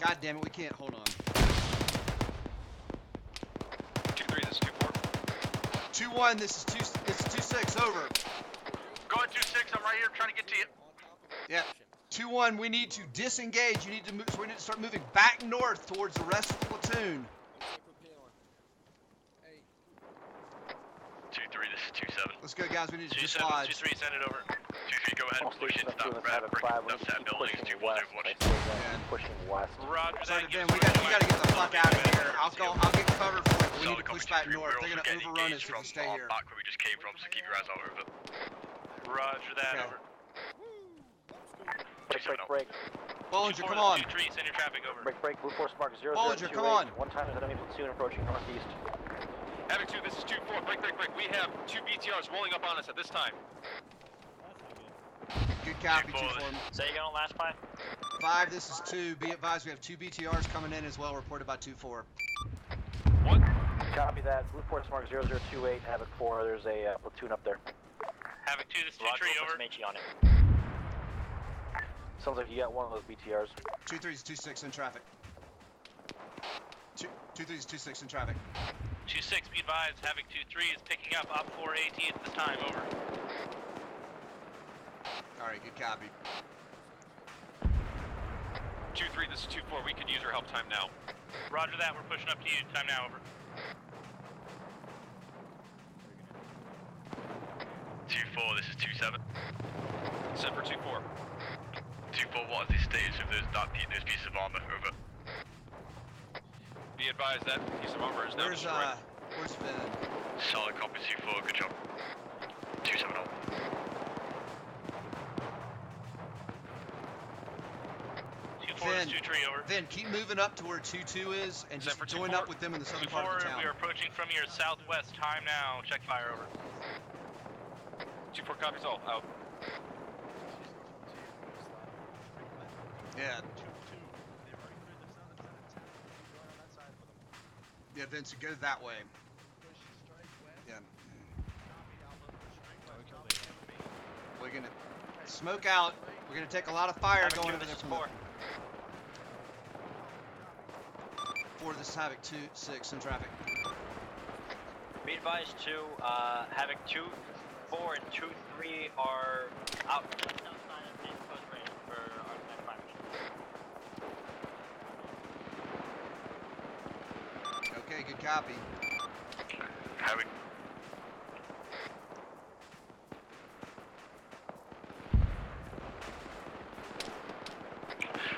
God damn it, we can't, hold on.
2-3, this is 2-4.
2-1, this is 2-6, over.
Go ahead 2-6, I'm right here trying to get to you.
Yeah. 2-1, we need to disengage. You need to move, so we need to start moving back north towards the rest of the platoon.
2-3, this is 2-7.
Let's go, guys. We need to
2-7,
dislodge.
2-3, send it over. 2-3, go ahead and push in. Stop
Havoc 5, we need to keep pushing west. Pushing west.
Roger
Sorry,
that.
Dan, we gotta get the fuck out of here. I'll get cover for it. We need to push back north. They're gonna overrun us if we stay here.
Back where we just came from, so keep your eyes out over. Roger that, over.
Break.
Bollinger, come on.
2-3, send your traffic over.
Break. Blue Force Mark 028.
Bollinger, come on.
One time is enemy platoon approaching northeast.
Havoc 2, this is 2-4. Break. We have 2 BTRs rolling up on us at this time.
Good copy, 2-4.
Say again on last five.
5, this is 2. Be advised, we have 2 BTRs coming in as well, reported by 2-4.
What?
Copy that. Blue Force Mark 0028, Havoc 4. There's a platoon up there.
Havoc 2, this is 2-3, over.
On it.
Sounds like you got one of those BTRs.
2-3 is 2-6 in traffic. 2-3 is 2-6 in traffic.
2-6, be advised, Havoc 2-3 is picking up Op 4 AT at this time, over.
Alright, good copy.
2-3, this is 2-4. We could use your help time now.
Roger that, we're pushing up to you. Time now, over. 2-4, this is 2-7.
Send for 2-4.
2-4, what is the status of those pieces of armor? Over.
Be advised that piece of armor is now destroyed.
Where's Finn?
Solid copy, 2-4, good job. 2-7-0.
Finn, keep moving up to where 2-2 is and just join up with them in the southern part of the town.
We are approaching from your southwest. Time now. Check fire, over.
2-4 copies all, out.
Yeah. Yeah, Vincent, go that way. Yeah. We're gonna smoke out. We're gonna take a lot of fire going over there from the... 4, this is Havoc 2-6 in traffic.
Be advised to Havoc 2, 4, and 2, 3 are out just outside of the post range for our next 5 minutes.
Okay, good copy.
Havoc.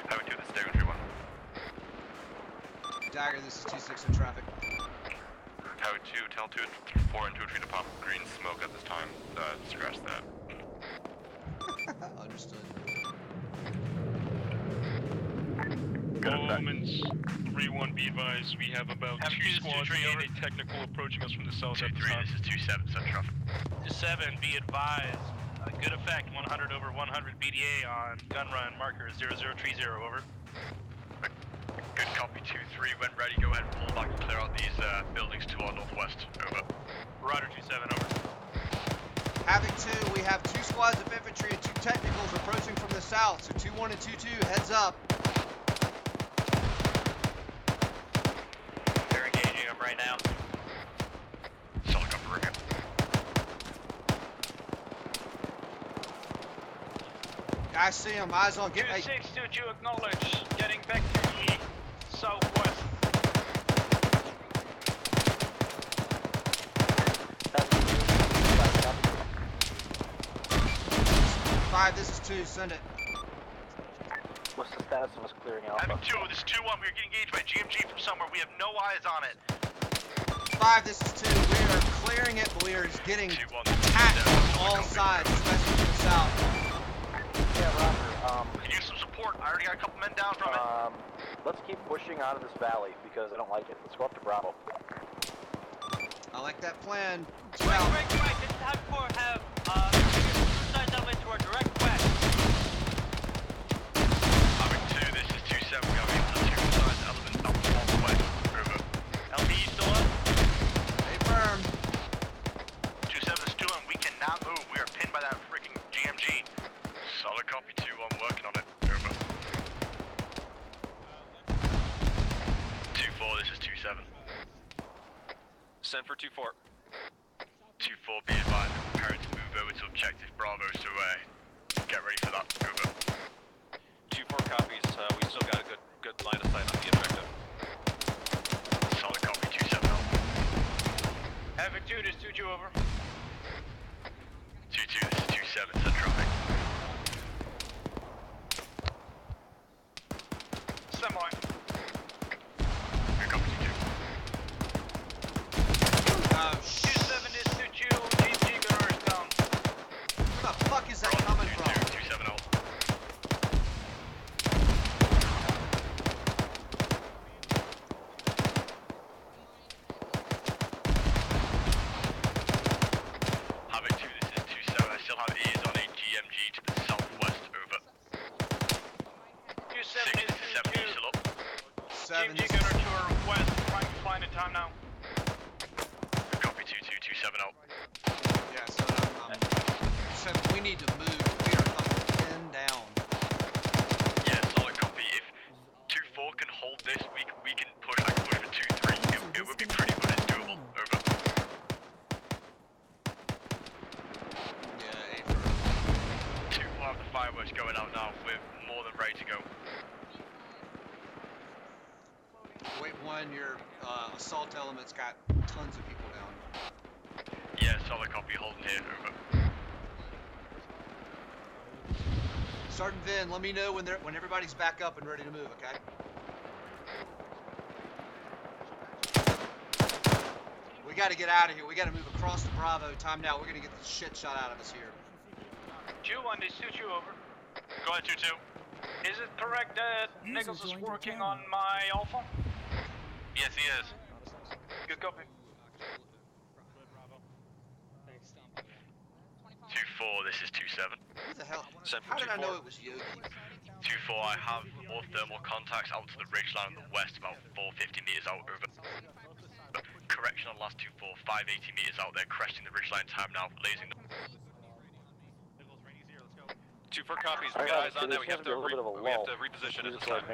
Havoc 2, this is Dagger 3-1.
Dagger, this is 2-6 in traffic.
Havoc 2, tell 2-4 and 2-3 to pop green smoke at this time. Scratch that.
Understood.
Moments 3-1, be advised, we have about 2 squads and a technical approaching us from the south at this time.
This is 2-7, send traffic.
2-7, be advised. Good effect, 100 over 100 BDA on gun run marker 0030, over.
Good copy, 2-3, when ready, go ahead and pull back and clear out these buildings to our northwest, over.
Roger, 2-7, over.
Havoc 2, we have 2 squads of infantry and 2 technicals approaching from the south, so 2-1 and 2-2, heads up.
They're engaging them right now.
Solid copy, right here.
I see him, eyes on, get ready.
2-6, acknowledge, getting back to the southwest.
Five, this is 2, send it.
What's the status of us clearing out?
Havoc 2, this is 2-1, we are getting engaged by GMG from somewhere, we have no eyes on it.
5, this is 2, we are clearing it, but we are getting attacked on all sides, especially from the south.
Yeah, Roger.
Can you use some support? I already got a couple men down from it.
Let's keep pushing out of this valley because I don't like it. Let's go up to Bravo.
I like that plan.
Right, this is Havoc 4 have sides out to our direct west.
Havoc 2, this is 2-7, going to 2 sides, element up northwest, over.
LB, you still up?
Stay firm.
2-7 is 2-1, we cannot move, we are pinned by that freaking GMG. Solid copy, 2-1, working on it, over. 2-4, this is 2-7.
Send for 2-4.
2-4, be advised, preparing to move over to objective Bravo, so get ready for that, over.
2-4 copies, we still got a good line of sight on the objective.
Solid copy, 2-7.
Havoc 2, this is 2-2, over.
2-2, this is 2-7, send traffic.
Semi.
Good copy, 2-2.
Oh, shit.
2-7 is 2-2, GMG gunner is down.
Where the fuck is that coming from?
2-7-0. Havoc 2, this is 2-7. I still have ears on a GMG to the southwest, over.
2-7 is
7,
2-2.
still up.
7,
GMG gunner to our west, trying to find a time now.
Good copy, 2-2, 2-7-0.
Yeah, so 7, we need to move. We are fucking pinned down.
Yeah, solid copy. If 2-4 can hold this, we can push. I can push for 2-3. It would be pretty, but it's doable. Over.
Yeah, 8 for
2 will have the fireworks going out now. We're more than ready to go.
Wait 1, your assault element's got tons of people down.
Yeah, solid copy. Holding here. Over.
Sergeant Vin, let me know when everybody's back up and ready to move, okay? We got to get out of here. We got to move across the Bravo. Time now. We're going to get the shit shot out of us here.
2-1, they shoot you over. Go ahead, 2-2.
Is it correct that Nichols is working on my Alpha?
Yes, he is.
Good copy.
2-4, this is 2-7.
Who the hell? How did I know it was Yogi?
2-4, I have more thermal contacts out to the ridgeline on the west, about 450 meters out over. Correction on last 2-4, 580 meters out there, cresting the ridgeline. Time now, blazing the...
2-4 copies. We got eyes on that. We have to reposition at this time.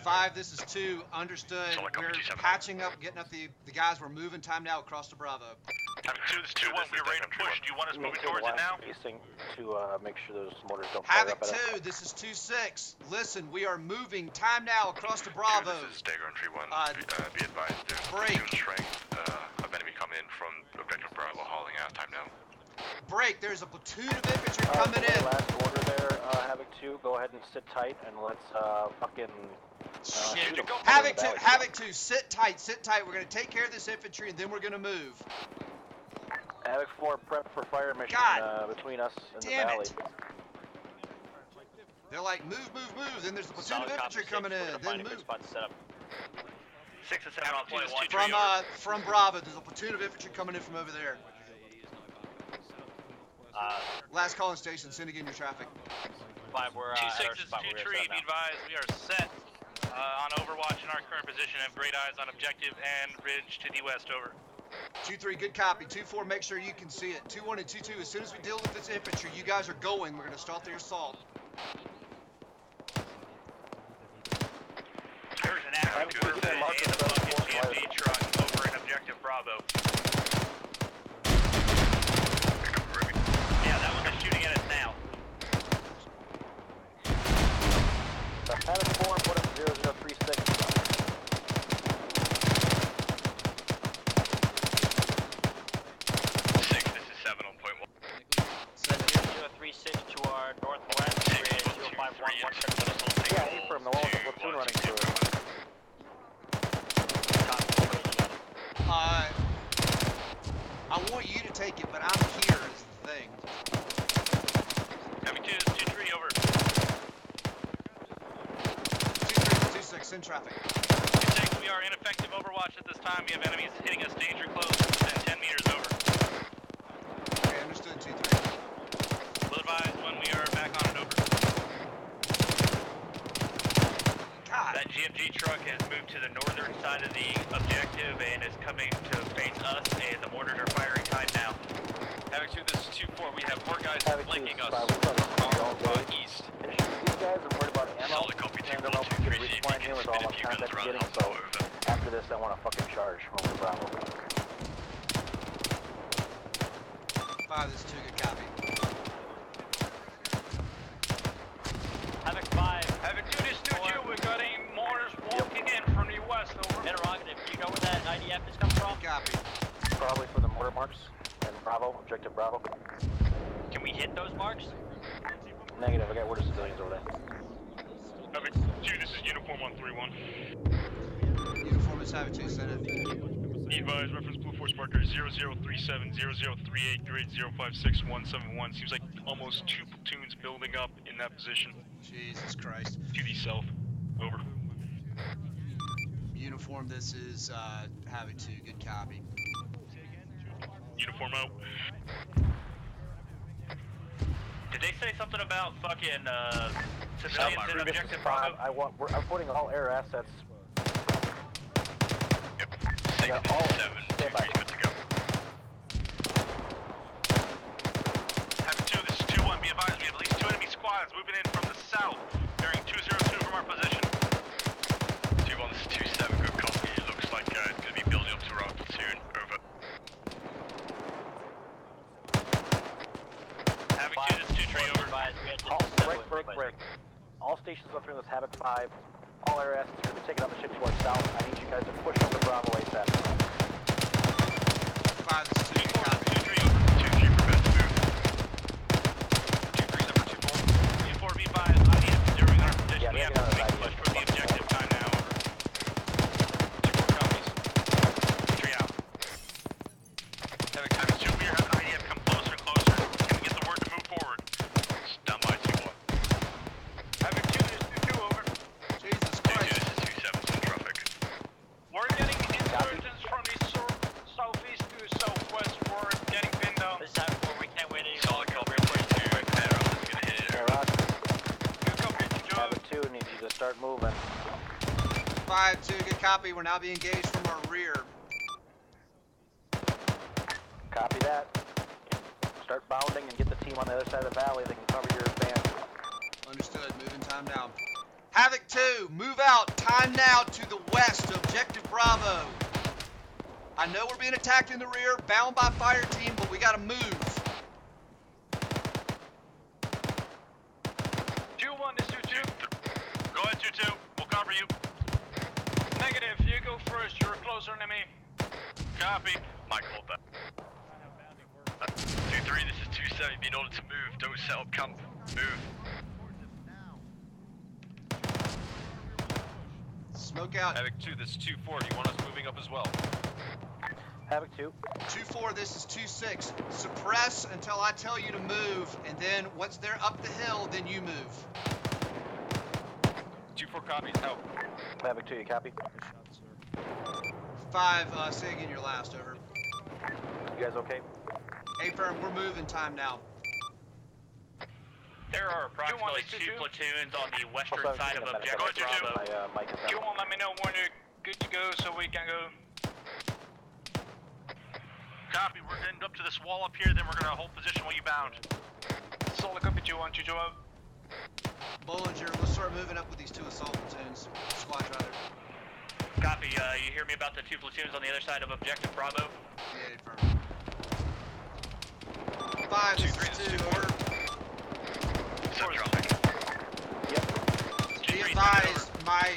5, this is 2. Understood. We're patching up, getting up the guys. We're moving. Time now across the Bravo.
Havoc 2, this is 2-1. We're ready to push. Do you want us moving towards it now?
To make sure those mortars don't
Havoc 2, this is 2-6. Listen, we are moving. Time now across the Bravo.
This is Dagger Entry 1. Be advised, there's platoon strength of enemy coming in from objective Bravo, hauling out. Time now.
Break. There's a platoon of infantry coming in.
Last order there, Havoc 2. Go ahead and sit tight and let's fucking shoot 'em.
Havoc 2, Havoc 2, sit tight, sit tight. We're gonna take care of this infantry and then we're gonna move.
Havoc 4, prep for fire mission between us and the valley.
They're like, move, move, move. Then there's a platoon of infantry coming in. Then move.
6 and 7 on point 1.
From Bravo, there's a platoon of infantry coming in from over there. Last calling station, sending in your traffic.
5, we're
2-6 is 2-3, be advised, we are set on overwatch in our current position, have great eyes on objective and ridge to the west, over.
2-3, good copy. 2-4, make sure you can see it. 2-1 and 2-2, as soon as we deal with this infantry, you guys are going. We're going to start the assault.
There's an active person in a fucking TFB truck over in objective Bravo. Yeah, that one is shooting at us now.
Havoc 4, put up 0036.
6, this is 7 on point 1.
7036 to our northwest. 0511.
Yeah, Affirm, the one with the platoon running through it.
I want you to take it, but I'm here is the thing.
Havoc 2 is 2-3, over.
2-6, send traffic.
2-6, we are ineffective overwatch at this time. We have enemies hitting us danger close within 10 meters, over.
Okay, understood, 2-3.
Will advise when we are back on it, over.
God.
That GFG truck has moved to the northern side of the objective and is coming to face us, and the mortars are firing time now.
Havoc 2, this is 2-4. We have 4 guys flanking us east.
These guys are worried about ammo.
Solid copy, 2-4,
I don't know if we can respawn here with all my contact getting, so after this I want to fucking charge over Bravo.
5, this is 2, good copy.
Havoc 5.
Havoc 2, this is 2-2. We're getting mortars walking in from the west, over.
Interrogative. Do you know where that IDF is coming from?
Copy.
Probably from the mortar marks and Bravo, objective Bravo.
Can we hit those marks?
Negative, I got word of civilians over there.
Havoc 2, this is Uniform 131.
Uniform is Havoc 2, send it.
Be advised, reference Blue Force marker 0037, 0038, grade 056171. Seems like almost 2 platoons building up in that position.
Jesus Christ.
To the south. Over.
Uniform, this is Havoc 2, good copy.
Uniform out. Did they say something about fucking civilians in objective Bravo?
I'm putting all air assets.
Yep. 6 and 7. 2-3 good to go. Havoc 2, this is 2-1. Be advised, we have at least 2 enemy squads moving in from the south, bearing 202 from our position. 2-1, this is 2-7. Good copy. It looks like it's going to be building up to our platoon. Over. Havoc 2, this is 2-3, over.
Break. All stations up through this Havoc 5. All air assets are going to be taken up the ship to our south. I need you guys to push over Bravo ASAP.
5, this is 2, good copy.
2-3, over. 2-3 for best move. 2-3, number 2-4. 2-4, be
start moving.
5-2, good copy. We're now being engaged from our rear.
Copy that. Start bounding and get the team on the other side of the valley that can cover your advance.
Understood. Moving time now. Havoc 2, move out. Time now to the west. Objective Bravo. I know we're being attacked in the rear, bound by fire team, but we gotta move.
2-1, this 2-2. Go ahead, 2-2. We'll cover you. Negative. You go first. You're closer than me. Copy. Mike, hold that. 2-3, this is 2-7. In order to move, don't set up camp. Move.
Smoke out.
Havoc 2, this is 2-4. Do you want us moving up as well?
Havoc 2.
2-4, this is 2-6. Suppress until I tell you to move, and then once they're up the hill, then you move.
2-4 copies, out.
Havoc 2, you copy?
5, say again your last, over.
You guys okay?
A-firm, we're moving time now.
There are approximately 2 platoons on the western side of Objective Bravo. You won't let me know when you're good to go so we can go. Copy, we're getting up to this wall up here, then we're gonna hold position while you bound. Solid copy, 2-1, 2-2 out.
Bollinger, let's start moving up with these 2 assault platoons. Squad rather.
Copy, you hear me about the 2 platoons on the other side of Objective Bravo?
Yeah, firm. 5, this is 2, order. Be advised, my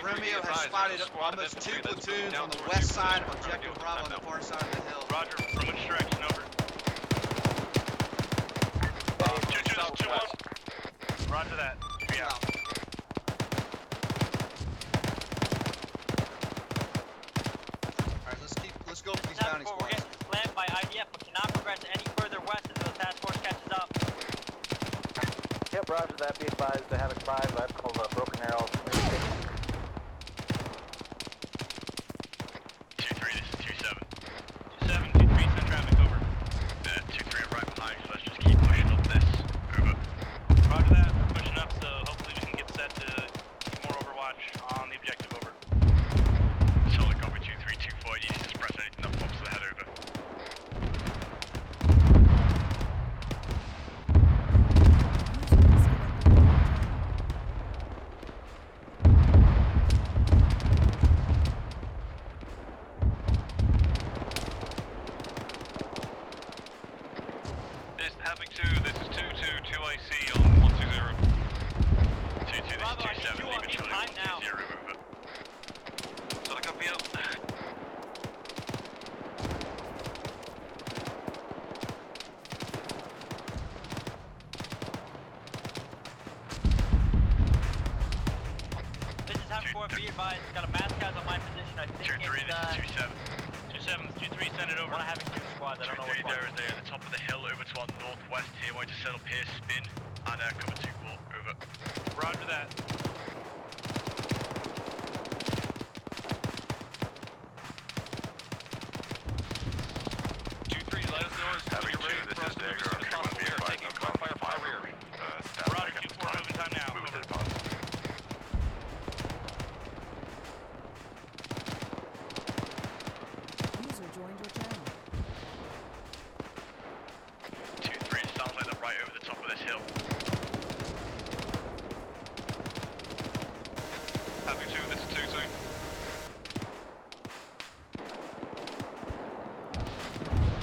Romeo has spotted almost 2 platoons on the west side of Objective Bravo on the far side of the hill.
Roger, from which direction, over? 2-2, this is 2-1. Roger that. Be out.
Alright, let's go for these bounding squads.
We're getting slammed by IDF, but cannot progress any further west until the task force catches up.
Yep, roger that. Be advised, the Havoc 5, I've called Broken Arrow.
2-3, this is 2-7. 2-7, 2-3, send traffic, over. 2-3 are right behind, so let's just keep pushing up this. Over. Roger that, we're pushing up, so hopefully we can get set to more overwatch on the objective, over. Solid copy, 2-3, 2-4, you need to suppress anything that pops the head, over. This is Havoc 2, this is 2-2, 2IC on 120. 2-2, this is 2-7, leave it Charlie 120, over. Solid copy out.
This is Havoc 4, be advised, got a mass guys on my position. I think
2-3, this is 2-7. 2-7, 2-3, send it over.
One Havoc 2 squad, I don't know
2-3,
what
there is there at the top of the hill over to our northwest here. We're just set up here, spin, and cover 2 wall, over. Roger that. Having 2, this is Dagger, everyone be advised, no fire from our rear. Roger, 2-4, moving time now. Move to the pause.
User joined your channel.
2-3, sounds like they're right over the top of this hill. Having 2, this is 2-2.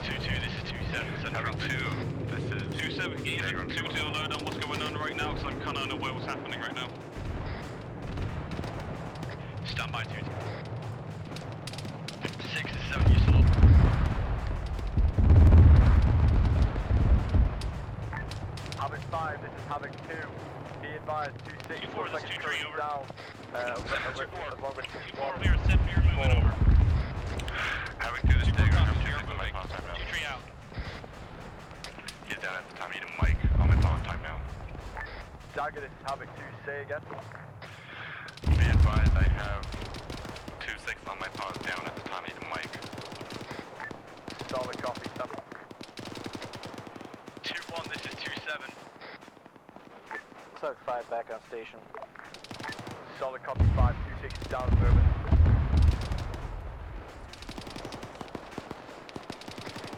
2-2, this is 2-7, send having 2, this is 2-7, get your 2-2 alert on what's going on right now, because I'm kind of unaware what's happening right now. Stand by 2-2. 6 is 7, you still up.
Havoc 5, this is Havoc 2. Be advised, 2-6,
2-4, this is 2-3, over.
down.
2-4, we are set for your movement, over. Havoc 2, this is Dagger, I'm here, moving. 2-3 out. He's down at the time, you need a mic on my phone, time now.
Dagger, this is Havoc 2, say again.
Be advised, I have 2-6 on my pause down at the time, I need a mic.
Solid copy, stop.
2-1, this is 2-7.
Havoc 5 back on station. Solid copy 5, 26 is down at the moment.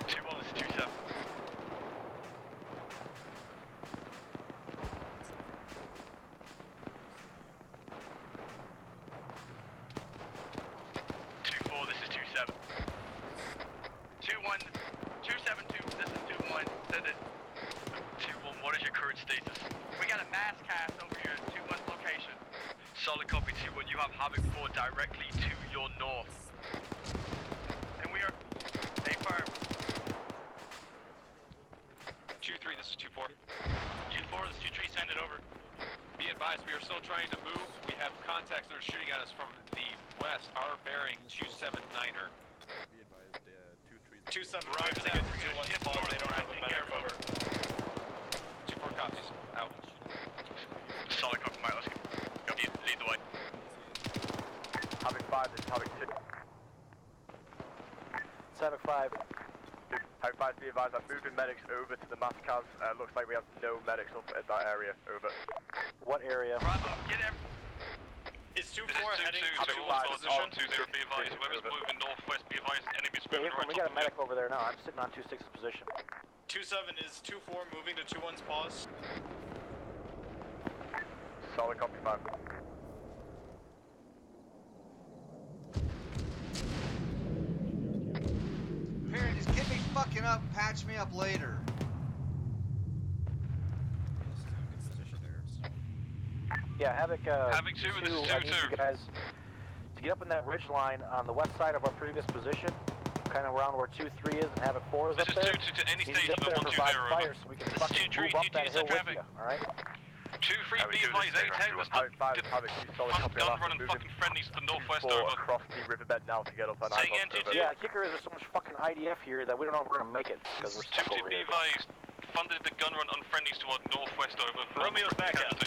2-1, this is 2-7. This is 2-7. 2-1, 2-7-2, this is 2-1. 2-1, what is your current status? We got a mass cast over here at 2-1's location. Solid copy 2-1, you have Havoc 4 directly to your north. And we are... Stay firm.
2-3, this is 2-4. 2-4, this is 2-3, send it over. Be advised, we are still trying to move. We have contacts that are shooting at us from the west. Our bearing 279er.
Be advised,
2-7, roger that. 2-1 fall, they don't have a medic over. 2-4 copies, out.
Solid copy, mate, let's go. Lead the way.
Havoc 5, this is Havoc 2. 7-5. Havoc 5, be advised, I'm moving medics over to the Mascaz. Looks like we have no medics up at that area. Over. What area?
Bravo, get him.
Is 2-4
heading
to
2-1 position? 2-0, be advised. Whoever's moving northwest, be advised. Enemies moving right.
We got a medic over there now. I'm sitting on 2-6's position.
2-7 is 2-4 moving to 2-1's pause.
Solid copy 5.
Perry, just get me fucking up, patch me up later.
Yeah, Havoc 2,
this is
I need you guys to get up in that ridge line on the west side of our previous position, kind of around where 2-3 is, and Havoc 4 is up there.
This is 2 to any
You need
station
to
of
get up there and
120
provide fire so we can fucking move up that hill with you, alright?
2-3, be advised. A-10 was
Havoc 5 is Havoc 2, solid copy
gun
left.
running fucking friendlies to the northwest
4
over.
across the riverbed now to get up on
Say
I-5.
again, 2-2.
Yeah, the kicker is there's so much fucking IDF here that we don't know if we're gonna make it, because we're stuck
2-2,
over
be
here.
advised. Funded the gun run on friendlies to our northwest over.
Romeo's back out.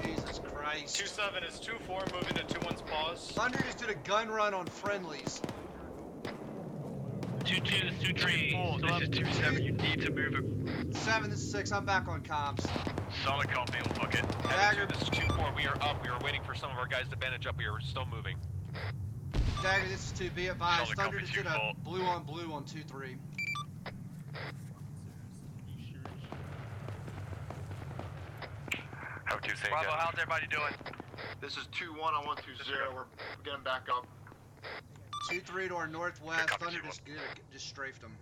Jesus Christ.
2-7 is 2-4 moving to 2-1's pause.
Thunder just did a gun run on friendlies.
2-2, this is 2-3. This is 2-7, you need to move it.
7, this is 6, I'm back on comms.
Solid copy, we'll fuck it.
Dagger, this is 2-4, we are up. We are waiting for some of our guys to bandage up. We are still moving.
Dagger, this is 2, be advised.
Solid
Thunder
copy,
just did a
2-4.
blue on blue on 2-3.
How to say
Bravo,
again?
how's everybody doing?
This is 2-1 on 120. We're getting back up.
2-3 to our northwest.
Copy,
Thunder
2-1.
just strafed them.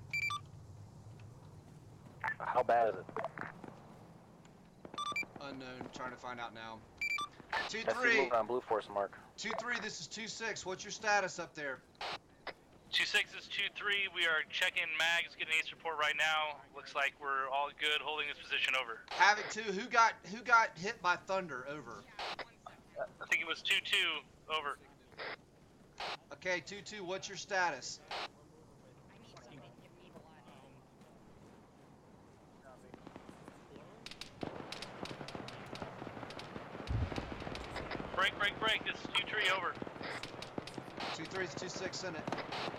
How bad is it?
Unknown, trying to find out now.
That's the
2-3.
move on Blue Force mark.
2-3, this is 2-6. What's your status up there?
2-6 is 2-3. We are checking mags, getting ace report right now. Looks like we're all good, holding this position over.
Havoc 2, who got hit by thunder? Over.
I think it was 2-2, over.
Okay, 2-2, what's your status?
Break, this is 2-3, over.
2-3 is 2-6, send it.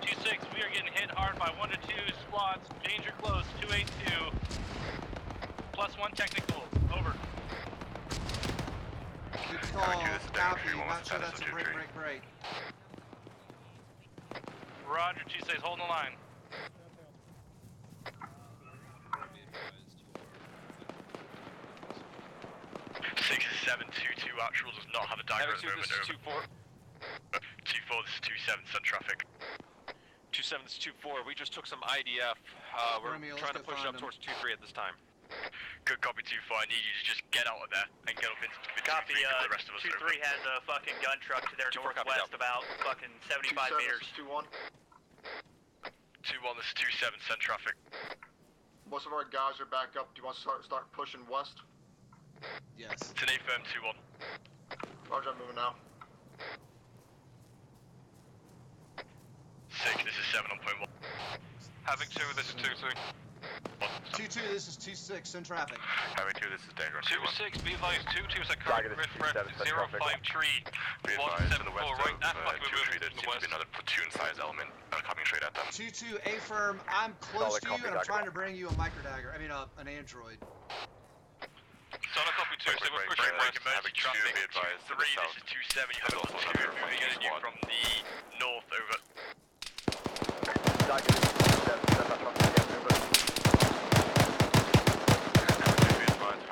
2-6, we are getting hit hard by 1 to 2 squads, danger close, 282. +1 technical, over.
Good call, copy, not sure that's a break.
Roger, 2-6, hold the line. Six is 722 actual does not have a dagger at the moment.
This is 2-4.
2-4, this is 27, send traffic.
2-7, this is 2-4. We just took some IDF. We're
Romeo,
trying to
let's go
push
find
up
them.
towards 2-3 at this time.
Good copy, 2-4. I need you to just get out of there and get up into
Copy,
the rest of us.
2-3 has a fucking gun truck to their
2-4, copy,
northwest
out.
about fucking 75 meters.
This is 2-1.
2-1, this is 27, send traffic.
Most of our guys are back up. Do you want to start pushing west?
Yes.
It's an A-firm 2-1.
Roger, I'm moving now.
6, this is 7 on point 1.
Having 2, this is 2-2.
2-2, this is 2-6, send traffic.
Having 2, this is danger.
2-6, be advised. 2-2 is a current rift threat. 053.
Be advised to the west of 2-3, there seems to be another platoon-sized element coming straight at them.
2-2, A-firm, I'm close
Solid
to you
copy,
and I'm
Dagger.
trying to bring you a microdagger. I mean, an android.
Solid
emergency traffic. 2-3, this is 2-7. You have a 2 moving in you from the north, over.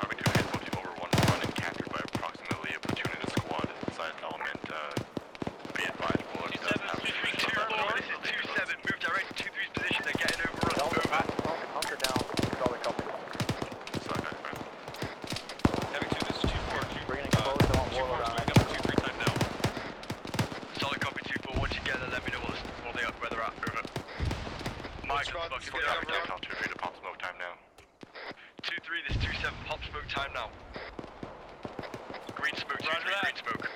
Having 2 is over 1 run and captured by approximately a platoon in a squad inside element. Be advised, we'll have this is 2-7. Move direct to 2-3's position. They're getting over us. Over.
Hunker down. Controlling company.
Having 2, this is 2-4.
Bringing close. I want warlord on it.
2-3 time now.
Solid copy 2-4. Once you get there, let me know where they're at. Over. Mike, fucking down. 2-3 to pop smoke time now. 2-3, this is 2-7. Pop smoke time now. Green smoke, 2-3, green smoke.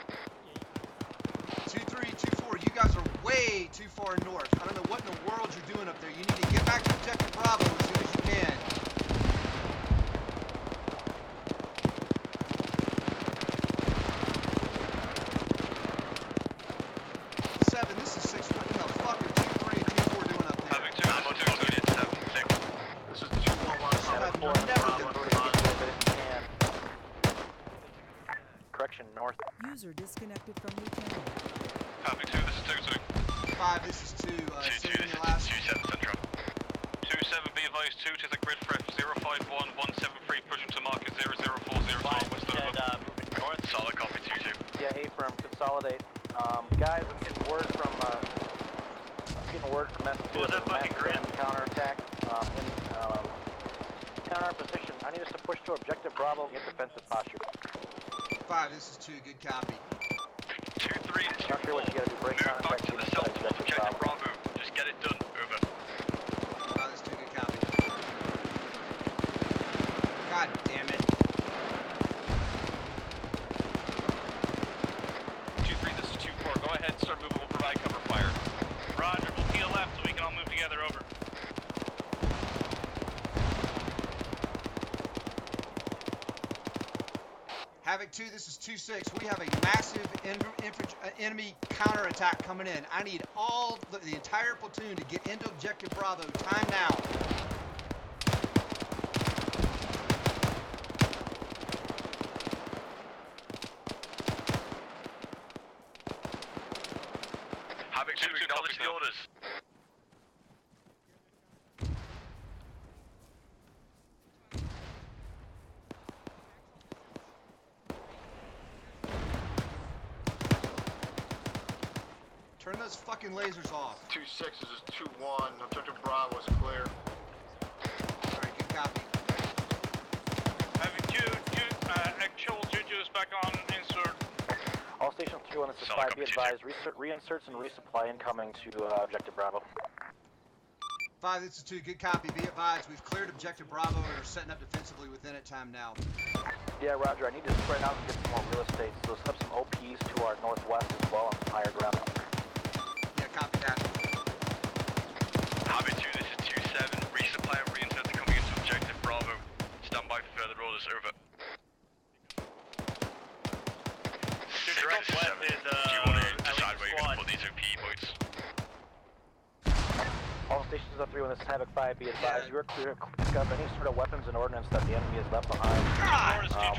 2-3, 2-4, you guys are way too far north. I don't know what in the world you're doing up there. You need to get back to Objective Bravo as soon as you can. Seven, this is 6. What the fuck are 2-3 and 2-4 doing up there?
Having 2, ammo 2, unit 7-6.
This is 2-1-1.
I've never been
Correction, north.
User disconnected from your channel.
Having 2, this is 2-2.
5, this is 2.
2-2,
Send
this
your last.
is 2-7 Central.
2-7, be advised 2 to the grid for F051173, pushing to market 0040 west over.
Moving north.
Solid copy 2-2.
Yeah, A-firm, consolidate. Guys, I'm getting word from Massachusetts counterattack. Counter our position. I need us to push to Objective Bravo and get defensive posture.
5, this is 2. Good copy.
2-3, this is
Not sure what you gotta do. Break
Move back
contact.
to the south towards Objective Bravo. Just get it done. Over.
5, this is 2. Good copy. God damn it.
2-3, this is 2-4. Go ahead, start moving. We'll provide cover fire.
Roger, we'll peel left so we can all move together. Over.
Havoc 2, this is 2-6. We have a massive enemy counterattack coming in. I need all the entire platoon to get into Objective Bravo. Time now.
Havoc 2, acknowledge the orders.
Turn those fucking lasers off.
2-6, this is 2-1. Objective Bravo is clear.
Alright, good copy.
Having 2, actual Juju is back on insert.
All stations 3 on this is 5. Be advised. Reinserts and resupply incoming to Objective Bravo.
5, this is 2. Good copy. Be advised. We've cleared Objective Bravo and are setting up defensively within it. Time now.
Yeah, Roger. I need to spread out and get some more real estate. So set up some OPs to our northwest as well on some higher ground.
Yeah, copy that.
Havoc 2, this is 2-7. Resupply and reinserts are coming into Objective Bravo. Stand by for further orders. Over.
Direct west is,
do you want to decide where you're going to put these OP points?
All stations of 3 on this is Havoc 5. Be advised. You are clear to pick up any sort of weapons and ordnance that the enemy has left behind.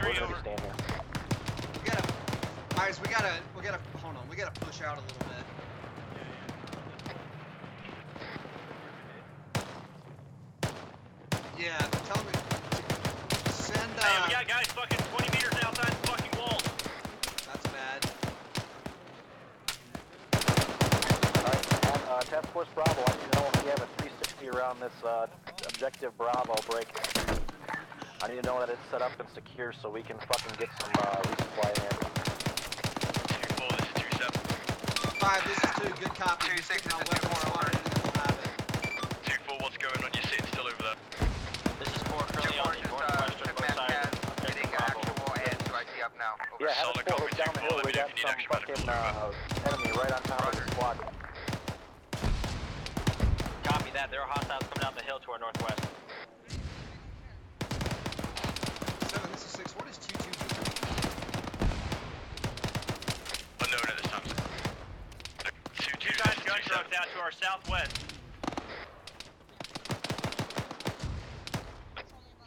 We're going to be staying here.
We gotta, guys, we gotta, hold on, we gotta push out a little bit. Yeah, tell me, send,
Hey, we got guys fucking 20 meters outside the fucking wall.
That's bad.
Alright, Task Force Bravo, I need to know if you have a 360 around this Objective Bravo break. I need to know that it's set up and secure so we can fucking get some resupply in here.
2-4, this is 2-7.
5, this is 2, good copy. 2-6, this is 2-4, order.
2-4, what's going on? You're sitting still over there.
This is 4 currently on the northwestern side. Getting actual and UIT up now. Over.
Yeah, Havoc 4, look down the hill, we got some fucking enemy right on top of the squad.
Copy that. There are hostiles coming down the hill to our northwest.
7, this is 6, what is 2-2 doing?
Unknown at this time. 2-2,
Two guys gun trucks out to our southwest.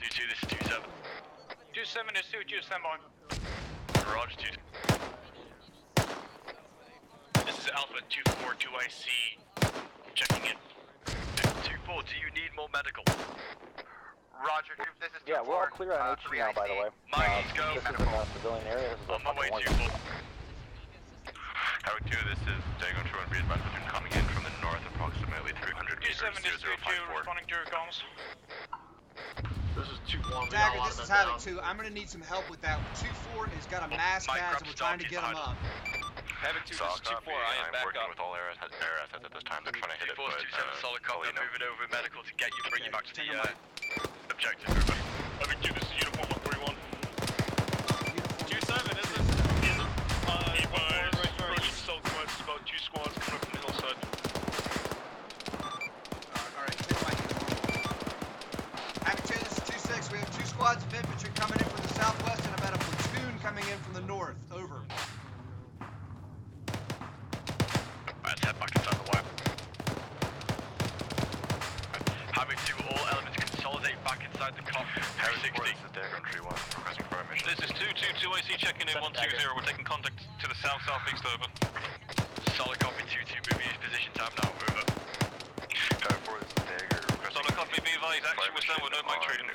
2-2, this is 2-7.
2-7 is 2-2, stand by.
Roger, 2. This is Alpha 2-4, do I see? Checking in. 2-4, do you need more medical?
Roger, this is yeah, we're all clear on HQ now, by the way. This isn't a civilian area, this is a fucking war zone.
Havoc 2, this is Dagon True and be advised platoon coming in from the north, approximately 300 meters, 0054.
Responding to your comms.
This is 2-1.
Dagger, this is Havoc 2. I'm gonna need some help with that. 2-4 has got a mass cast and we're trying to get him up.
Havoc 2, this is 2-4, I am working with all air assets at this time. They're trying to hit it, 4-2-7, solid copy. I'm moving over medical to get you, bring you back to the objective. Over. Havoc 2, this is Uniform 131.
2-7, isn't approaching southwest, about 2 squads coming up from the hillside.
Alright, take my Havoc 2, this is 2-6. We have 2 squads of infantry coming in from the southwest and about a platoon coming in from the north. Over.
Let's head back inside the wire. Havoc 2, all elements consolidate back inside the cop. Havoc 60. This is Dagon Tree 1, requesting for a mission. This is 2-2, 2AC checking in 120. We're taking contact to the south-southeast, over. Solid copy, 2-2, moving into position, time now, over. Havoc 4, this is Dagger, requesting... Solid copy, be advised, action was done with no mic trading.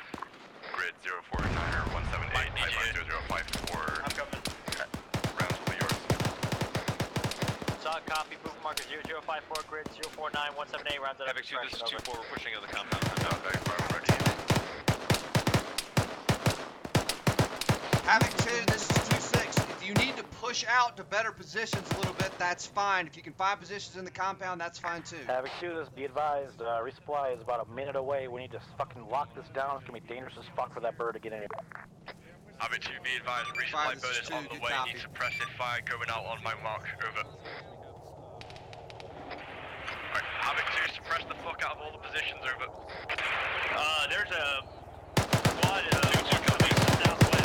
Grid 049er 178, 55054. I'm coming. Rounds will be yours.
Solid copy, movement marker 0054, grid 049 178, rounds out.
Havoc 2, this is 2-4, we're pushing out of the compound.
Havoc 2, this is 2-6. If you need to push out to better positions a little bit, that's fine. If you can find positions in the compound, that's fine too.
Havoc 2, this be advised, resupply is about a minute away. We need to fucking lock this down. It's gonna be dangerous as fuck for that bird to get in here.
Havoc 2, be advised, resupply bird is on the way. Need suppressive fire going out on my mark, over. Alright, Havoc 2, suppress the fuck out of all the positions, over.
There's a squad, 2-2 coming southwest.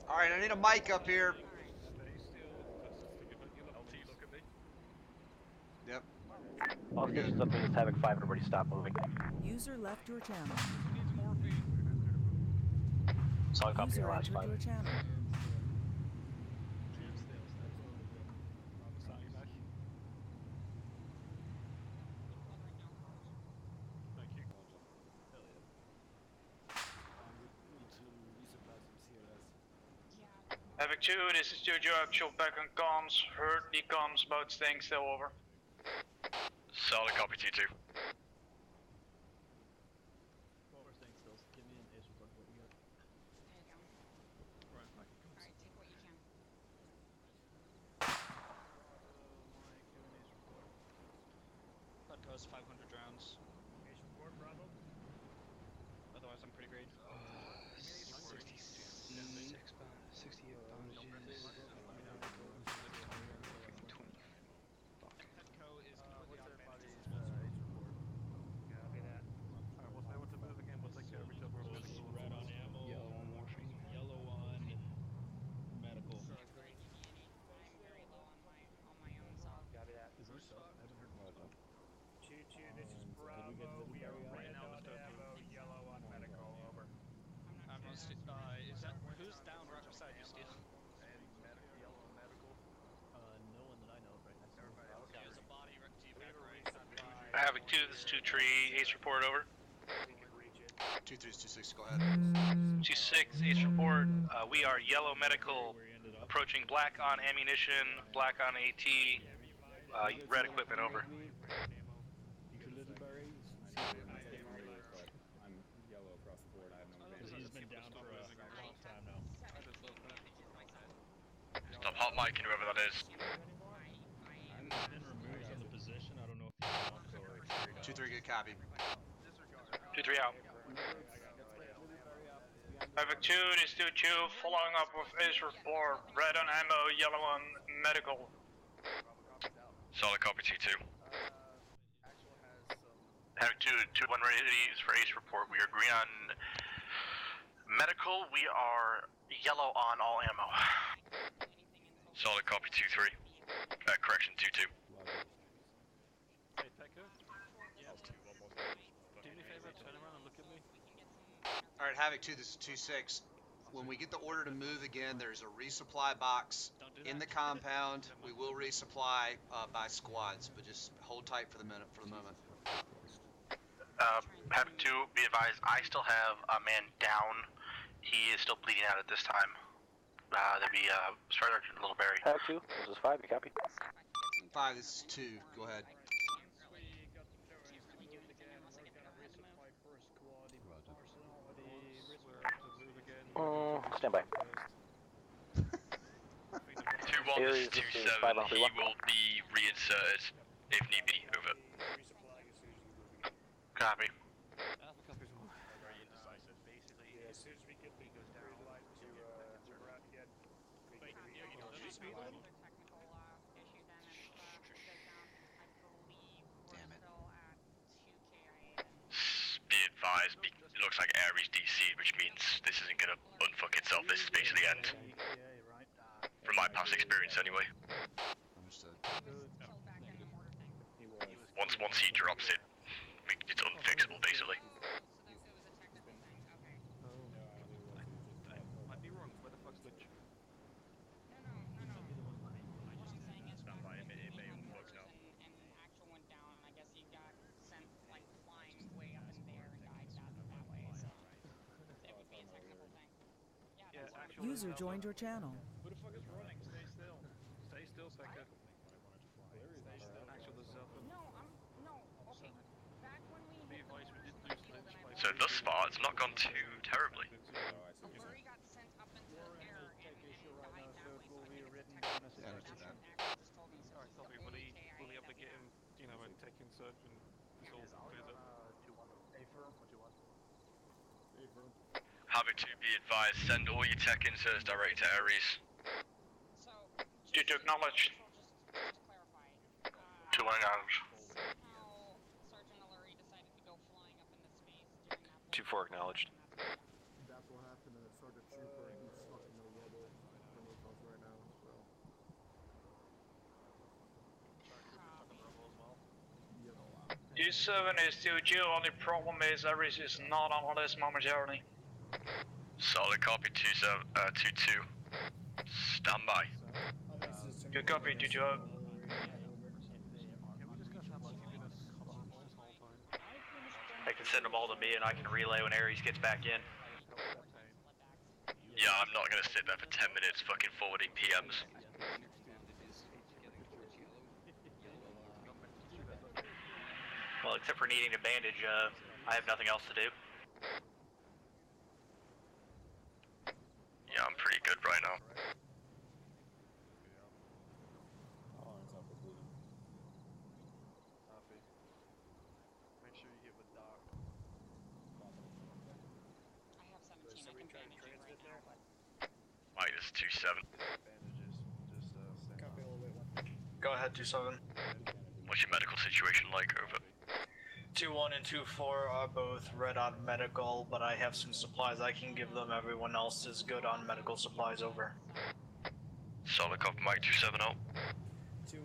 Alright, I need a mic up here. Yep.
All stations up to this Havoc 5, everybody stop moving.
User left your channel.
Solid copy,
User
last
entered
5.
your channel.
Havoc 2, this is Jojo, actual back on comms. Heard the comms about staying still, over.
Solid copy, T2.
I'm pretty great.
66 68 bandages. 20.
Petco is completely out of bandages.
Copy that.
Alright, we'll say what to move again. We'll take care of each other.
Red on ammo.
Yellow on morphine.
Yellow on medical.
Copy that.
Is there stuff? I haven't heard about that.
2-2, this is Bravo. We are red on ammo, yellow on medical. Over.
I'm on is that who's down right beside you, Steel?
Yellow on medical.
No one that I know of right now.
There's a body right to your back right.
Havoc 2, this is 2-3, Ace report over.
2-3 is 2-6, go ahead.
2-6, Ace report. We are yellow medical, approaching black on ammunition, black on AT, red equipment over.
I'm yellow across the board. I have no
Because he's been down for a long time now.
Stop hot micing whoever that is.
I've been removed from the position. I don't know if he's knocked or
2-3, good copy.
2-3 out.
Havoc 2, this 2-2, following up with Ace report, red on ammo, yellow on medical.
Solid copy 2-2. Havoc 2, 2-1 ready for Ace report. We are green on medical, we are yellow on all ammo. Solid copy 2-3. Correction 2-2.
Hey, Petco? Do me a favor, turn around and look at me.
Alright, Havoc 2, this is 2-6. When we get the order to move again, there's a resupply box in the compound. We will resupply by squads, but just hold tight for the moment.
Havoc 2, be advised, I still have a man down. He is still bleeding out at this time. There'll be Sergeant Littleberry.
Havoc 2, this is 5, you copy?
5, this is 2, go ahead.
Stand by.
2-1, this is 2-7. He will be reinserted if need be. Over. Copy.
Very indecisive. Basically, as soon as we get the green light to move around again,
Damn it.
Be advised, it looks like Ares DC, which means this isn't gonna unfuck itself. This is basically the end. From my past experience, anyway.
Understood.
Once he drops it, it's unfixable, basically.
I might be wrong. Where the fuck's Glitch?
User joined your channel.
Who the fuck is running? Stay still. Stay still, Becca. Actual, this is Alpha. Be advised, we did lose Glitch by...
So thus far, it's not gone too terribly.
Alright, copy. Will he be able to get him, you know, and take insert and this all clears up?
Havoc 2, be advised, send all your tech inserts direct to Ares.
Due to acknowledge.
2-1 acknowledge. 2-4 acknowledged.
That's what happened to Sergeant Trooper. He's fucking no rubble from us right now, so.
D7 is 2-2, only problem is Ares is not on this momentarily.
Solid copy 2-2. Stand by.
Good copy, 2-2.
They can send them all to me and I can relay when Ares gets back in.
Yeah, I'm not gonna sit there for 10 minutes fucking forwarding PMs.
Well, except for needing a bandage, I have nothing else to do.
Yeah, I'm pretty good right now.
Make sure you get with Doc.
this is 2-7.
Copy all the way.
Go ahead, 2-7.
What's your medical situation like? Over.
2-1 and 2-4 are both red on medical, but I have some supplies I can give them. Everyone else is good on medical supplies. Over.
Solid copy, Mike. 2-7 out.
2-1,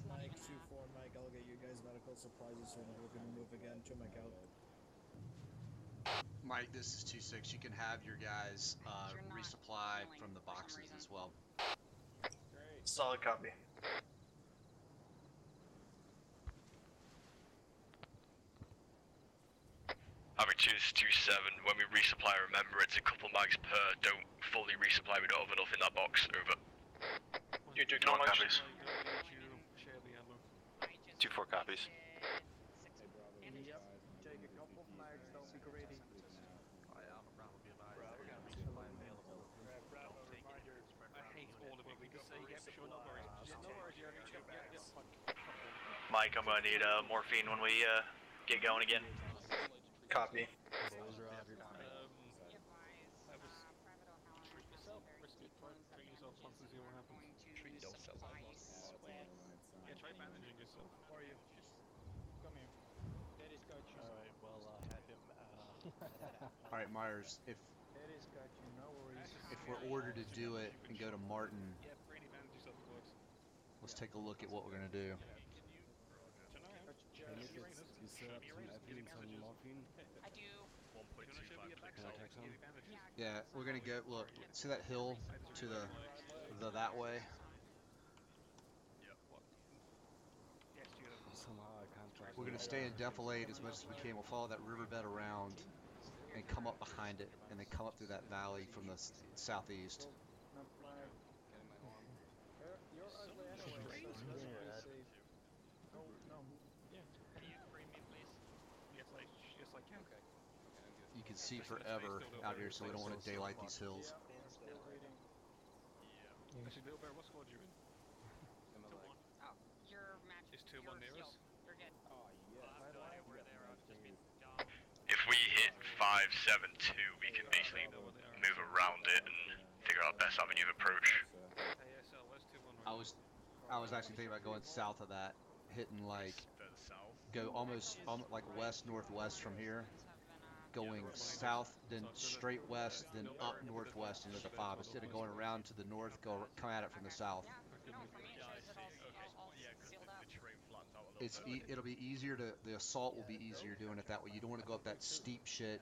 Mike, 2-4, Mike, I'll get you guys medical supplies as soon as we can move again to Mike out.
Mike, this is 2-6. You can have your guys resupply from the boxes as well.
Solid copy.
Havoc 2, this is 2-7. When we resupply, remember it's a couple mags per. Don't fully resupply. We don't have enough in that box. Over.
You do
No
copies.
2-4 copies.
Take a couple of mags, don't be greedy.
Mike, I'm gonna need morphine when we get going again.
Copy.
Yeah, try bandaging yourself.
How are you? Come here. Daddy's got you.
Alright, well, have him,
All right, Myers, if
Daddy's got you, no worries.
we're ordered to do it and go to Martin,
Yeah, Brady, bandage yourself, of course.
let's take a look at what we're gonna do.
You set up some epi and some morphine?
I do.
1.25.
Yeah, we're gonna go. Look, see that hill to the that way?
Somehow I can't track.
We're gonna stay in defilade as much as we can. We'll follow that riverbed around and come up behind it, and then come up through that valley from the southeast.
Not flag. You're ugly anyway, so it's safe. No, no.
Yes, I can.
You can see forever out here, so we don't want to daylight these hills.
Still reading.
Actually, Little Bear, what squad you in?
Oh, your match.
Is 2-1 near us?
You're good.
Oh, yeah.
If we hit 5-7-2, we can basically move around it and figure out the best avenue of approach.
ASL, where's 2-1
I was actually thinking about going south of that, hitting like go almost like west northwest from here, going south, then straight west, then up northwest into the fob. Instead of going around to the north, come at it from the south. It'll be easier to, the assault will be easier doing it that way. You don't want to go up that steep shit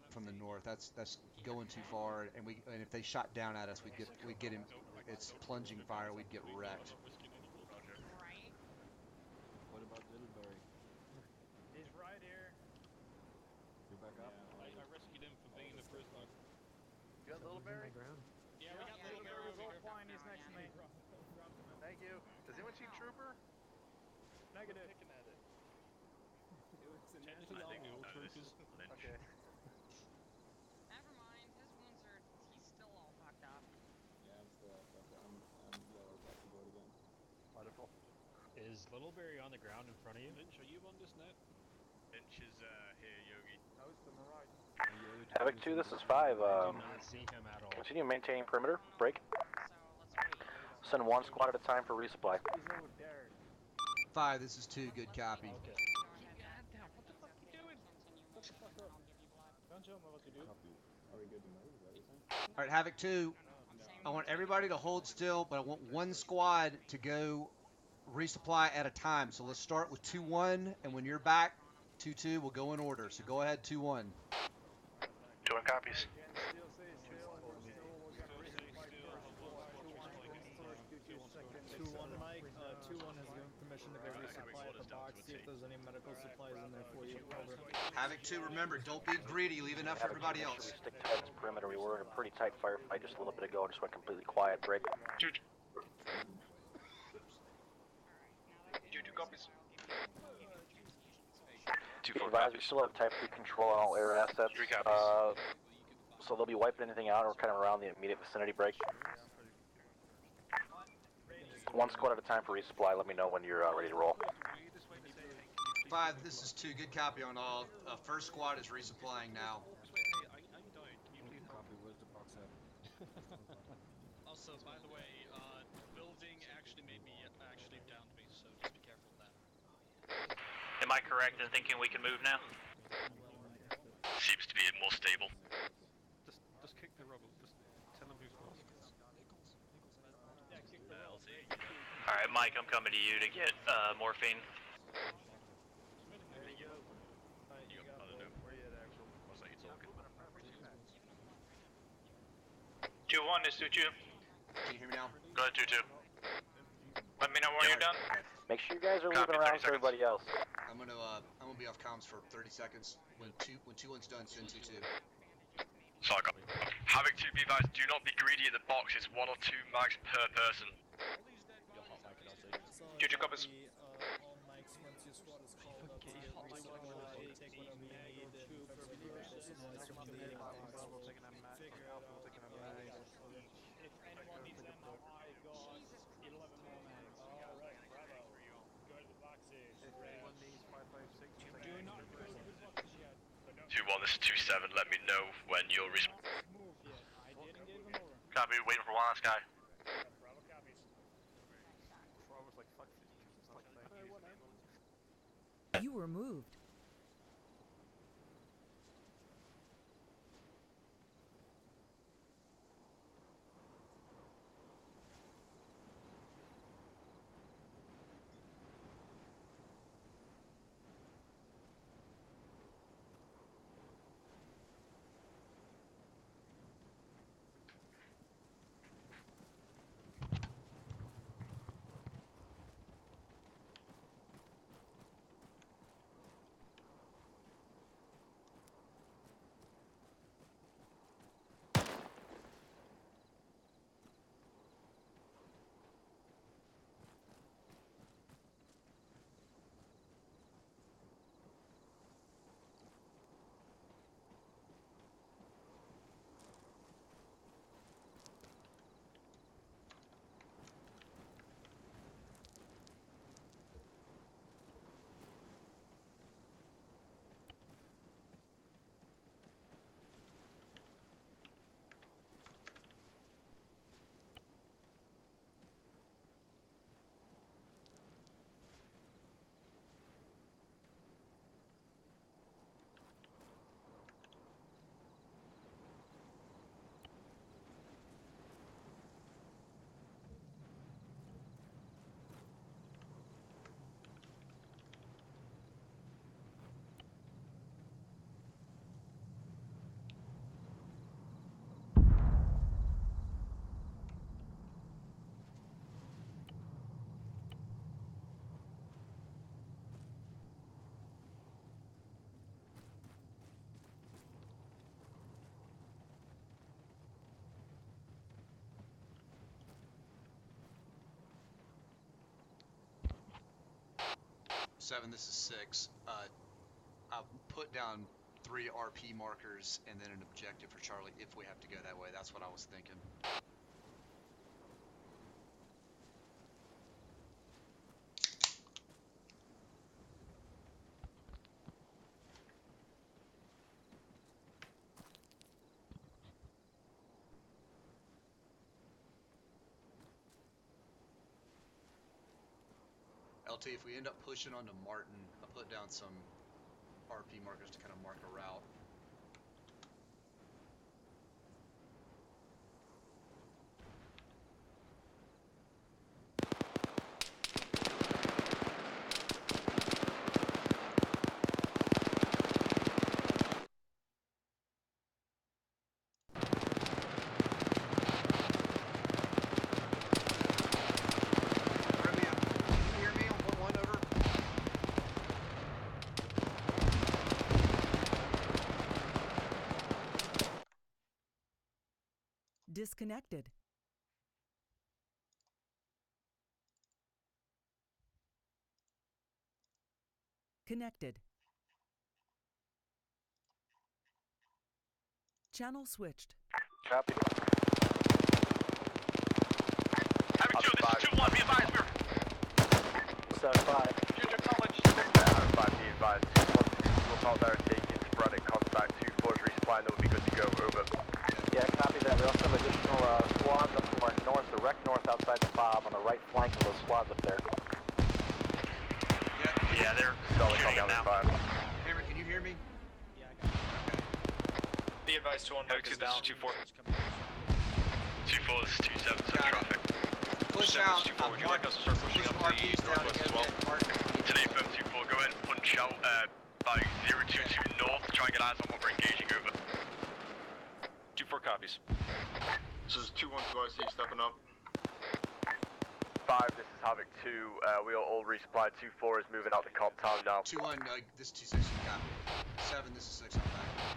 from the north. That's going too far. And if they shot down at us, we'd get him. It's plunging fire. We'd get wrecked.
What about Littleberry?
He's right here.
You back up?
I rescued him from being in the first line.
You got Littleberry?
Yeah, we got little Barry over here.
Fine, he's next to me. Thank you. Does anyone see Trooper? Negative. Okay.
Never mind. His wounds are. He's still all fucked up.
Yeah, I'm still up. I'm yellow, back to board again.
Wonderful. Is Littleberry on the ground in front of you?
Lynch, are you on this net?
Lynch is here, Yogi.
No, it's to my right.
Havoc 2, this is 5.
I do not see him at all.
Continue maintaining perimeter. Break. Send one squad at a time for resupply.
He's over there.
5, this is 2. Good copy.
What the fuck you doing?
Shut the fuck up. Don't tell me what to do.
Are we good to move? Is that what you're saying?
All right, Havoc 2. I want everybody to hold still, but I want one squad to go resupply at a time. So let's start with 2-1, and when you're back, 2-2 will go in order. So go ahead, 2-1.
2-1 copies.
Still say still. We're gonna resupply first.
2-1, Mike. 2-1 has given permission to go resupply at the box. See if there's any medical supplies in there for you. Over.
Havoc 2, remember, don't be greedy. Leave enough for everybody else.
Stick tight to this perimeter. We were in a pretty tight firefight just a little bit ago. Just went completely quiet. Break.
2-2 copies. 2-4
Advise, we
copies.
still have Type 3 control on all air assets.
3 copies.
So they'll be wiping anything out or kind of around the immediate vicinity. Break. One squad at a time for resupply. Let me know when you're ready to roll.
5, this is 2. Good copy on all. First squad is resupplying now.
Copy, where's the box at?
Also,
I correct in thinking we can move now?
Seems to be more stable.
Just kick the rubble. Just tell them who's boss.
Alright, Mike, I'm coming to you to get morphine.
There you go. Alright, you got one. Where you at, Axel?
What's that you talking?
2-1 is 2-2.
Can you hear me now?
Go ahead, 2-2.
Let me know when you're done.
Make sure you guys are
Copy,
moving around
30
for everybody else.
I'm gonna be off comms for 30 seconds. When 2-1's done, send 2-2.
So I got Havoc 2, be advised, do not be greedy at the box, it's 1 or 2 mags per person.
You're hot, Mike, and I'll take.
Juju copies.
All mics once your squad is called up to get resupply, take whatever you need, and figure it out.
If anyone needs ammo, I got 11 more mags.
Alright, bravo. Go to the boxes.
If anyone needs 556,
Do not go to the boxes yet.
2-1, this is 2-7, let me know when you're
Move yet. I didn't give them over.
Copy, waiting for one last guy.
Bravo copies.
Before I was like, fuck this, it's like, thank you.
You were moved.
Seven, this is 6. I'll put down 3 RP markers and then an objective for Charlie if we have to go that way. That's what I was thinking. LT, if we end up pushing onto Martin, I'll put down some RP markers to kind of mark a route.
Disconnected. Connected. Channel switched.
Copy.
Havoc 2, this is 2-1, be advised, we're...
7-5.
Future college.
5, be advised. 2-1, out there taking sporadic contact. 2-4 is responding, that would be good to go, over.
Yeah, copy that. We also have additional squads up to our north, direct north outside the fob on the right flank of those squads up there.
Yeah, they're shooting at
Be advised, 2-1
Havoc 2,
is
this
down.
is 2-4.
2-4, this is 2-7, on traffic.
Push
7,
out.
2-4, would you like us to start pushing up to the northwest as well?
Today, firm 2-4, go ahead and punch out by 022 north, try and get eyes on what we're engaging over.
2-4 copies.
This is 2-1 to IC, stepping up.
5, this is Havoc 2. We are all resupplied. 2-4 is moving out the comp town now.
2-1, this is 2-6, copy. 7, this is 6, I'm back.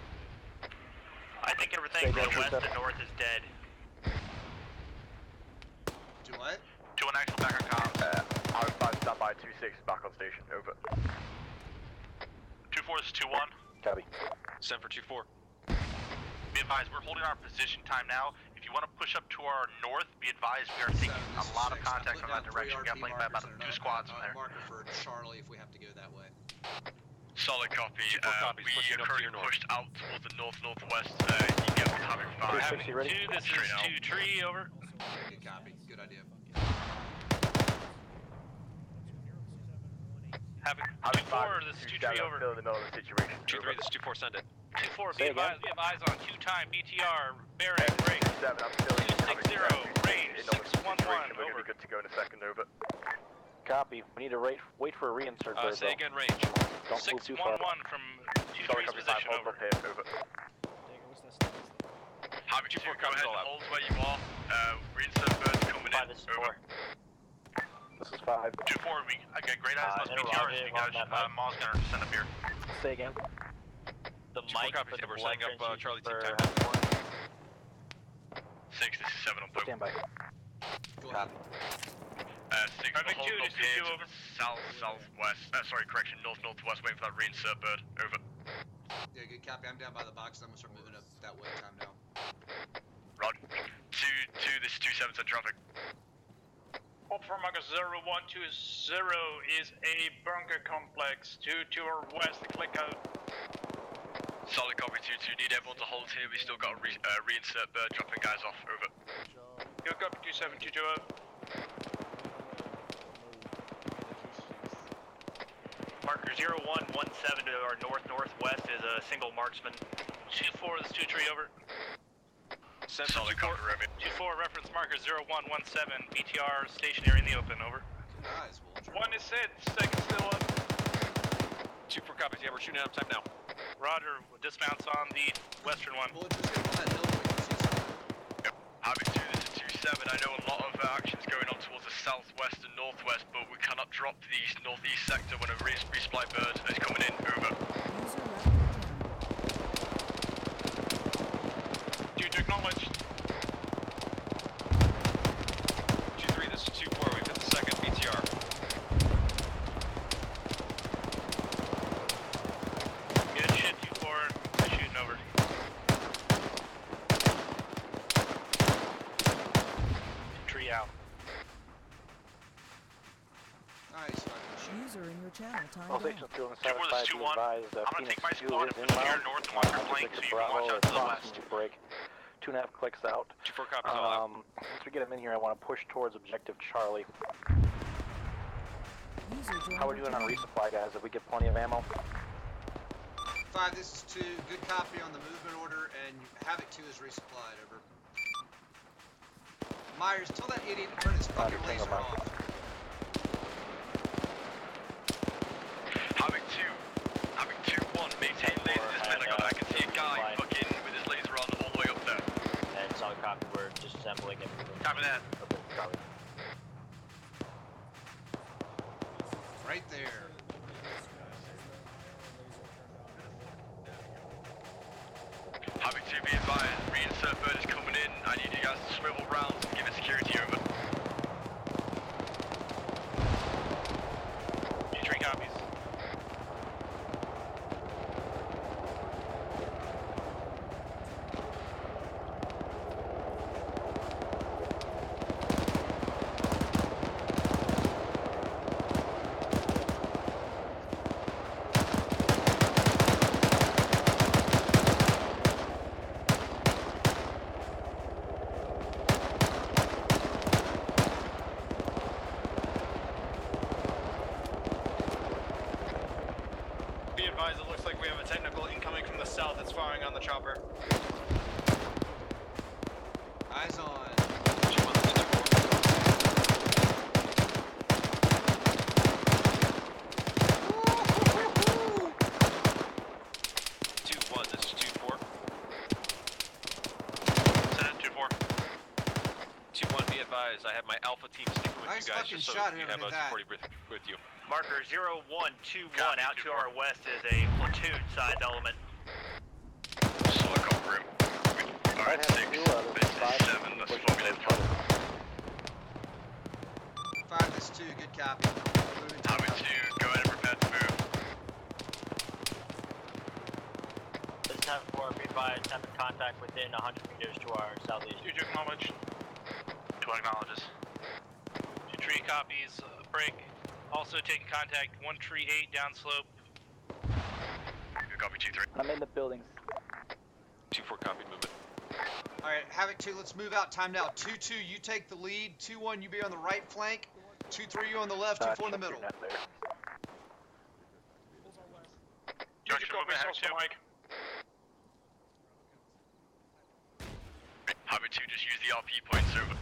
I think everything from the west and north is dead.
Do what?
2-1 actual back on comms.
Havoc 5, stand by. 2-6 back on station. Over.
2-4, this is 2-1.
Copy.
Send for 2-4.
Be advised, we're holding our position time now. If you want to push up to our north, be advised we are taking a lot of contact from that direction. We got like about 2 squads from there.
Marker for Charlie if we have to go that way.
Solid copy.
Copies,
We
pushing
are
up to
currently
your north.
pushed out towards the northwest. You get with Havoc 5.
Havoc 2, ready?
This is 2-3, over.
Good copy. Good idea.
Havoc 2-4, this is 2-3, over.
Still in the middle of the situation.
2-3, this is 2-4, send it.
2-4,
Say
be advised, we have eyes on 2-time BTR, bearing, break.
7, I'm still in
260, range, 611,
We're going to
over.
be good to go in a second. Over.
Copy. We need to wait for a reinsert bird,
Say
though.
again, range.
Don't move too far.
611 from
Sorry,
2-3's
copy 5.
position,
Hold
over.
up here. Over.
Havoc 2,
2-4
go ahead
all
and
out.
hold where you are. Reinsert birds coming in.
This is
Over.
4.
This is 5.
2-4, we get great eyes on those BTRs. You guys, Mars gunner, send up here.
Say again.
The
2-4
mic
copies,
for the
we're
blood
setting up Charlie team
transfusion
time.
for
6, this is 7 on point.
Stand by.
Go ahead.
6,
Havoc
hold
2,
up
this is
here
2,
to
over.
the south-southwest. Sorry, correction, north-northwest, waiting for that reinsert bird. Over.
Yeah, good copy. I'm down by the box. I'm gonna start moving up that way. Time now.
Rod. 2, this is 2-7 on traffic.
Hope for Marcus 0120 is a bunker complex to our west, click out.
Solid copy 2-2. Need everyone to hold here. We still got a reinsert bird dropping guys off. Over.
Good copy 2722 up.
Marker 0117 to our north-northwest is a single marksman.
2-4, this is 2-3, over.
Send
Solid copy, Roman.
2-4, reference marker 0117, BTR stationary in the open, over.
Good eyes, Vulture.
1 is hit, second still up.
2-4 copies, yeah, we're shooting out time now.
Roger, dismounts on the western one.
Vulture's gonna go on that hill so we can see something.
Yep. Havoc 2, this is 2-7. I know a lot of action's going on towards the southwest and northwest, but we cannot drop the northeast sector when a resupply bird is coming in. Over.
Dude, acknowledged.
2-3, this is 2-4, we've hit the second BTR.
Good shit, 2-4, shooting over. Tree out.
Nice.
User in your channel. Time
All
down.
stations 2 and
2-4, this is 2-1.
advised,
I'm gonna
Phoenix
take my
2
squad
is
and push to your
inbound.
north and watch your flank so you can watch out to the west.
Break. 2.5 clicks out.
2-4 copies, all out.
Once we get him in here, I want to push towards objective Charlie.
User joined
How are we
your
doing on
channel.
resupply, guys? Have we get plenty of ammo?
5, this is 2. Good copy on the movement order, and Havoc 2 is resupplied. Over. Myers, tell that idiot to turn his fucking
Roger,
laser
Tango
off.
Havoc 2, maintain laser display. I can see a guy fucking with his laser on all the way up there.
And solid copy, we're disassembling everything.
Copy that.
Okay, copy.
Right there.
Havoc 2, be advised. Reinsert bird is coming in. I need you guys to swivel round and give it security. Over.
3 copies.
Alpha team sticking with
Nice
you guys
fucking
just so
shot,
you
whoever
have
did
a
that.
supporting with you.
Marker 0121 out to our west is a platoon size element.
Solid copy room. Alright, 6. This is 7. That's flogging in front.
5, this is 2, good copy. Moving to
Havoc 2, go ahead and prepare to move.
This is Havoc 4, be advised, having contact within 100 meters to our southeast.
2 acknowledge.
2 acknowledges.
2 tree copies, break. Also taking contact, 1 tree 8 downslope.
Good copy, 2-3.
I'm in the buildings.
2-4 copy movement.
Alright, Havoc 2, let's move out. Time now. 2-2, you take the lead. 2-1, you be on the right flank. 2-3, you on the left. 2-4 in the middle.
Junction movement, Havoc 2. Mike.
Havoc 2, just use the RP points over.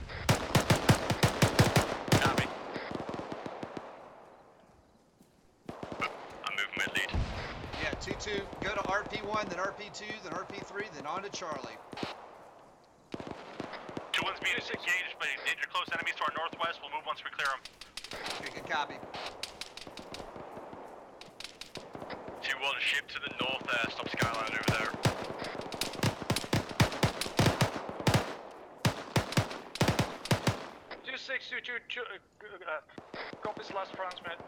Copy.
I'm moving with lead.
Yeah, 2-2, go to RP1, then RP2, then RP3, then on to Charlie.
2-1's being engaged by danger close enemies to our northwest. We'll move once we clear them.
Okay, good copy.
2-1, ship to the north there. Stop skyline over there.
Copies last transmit.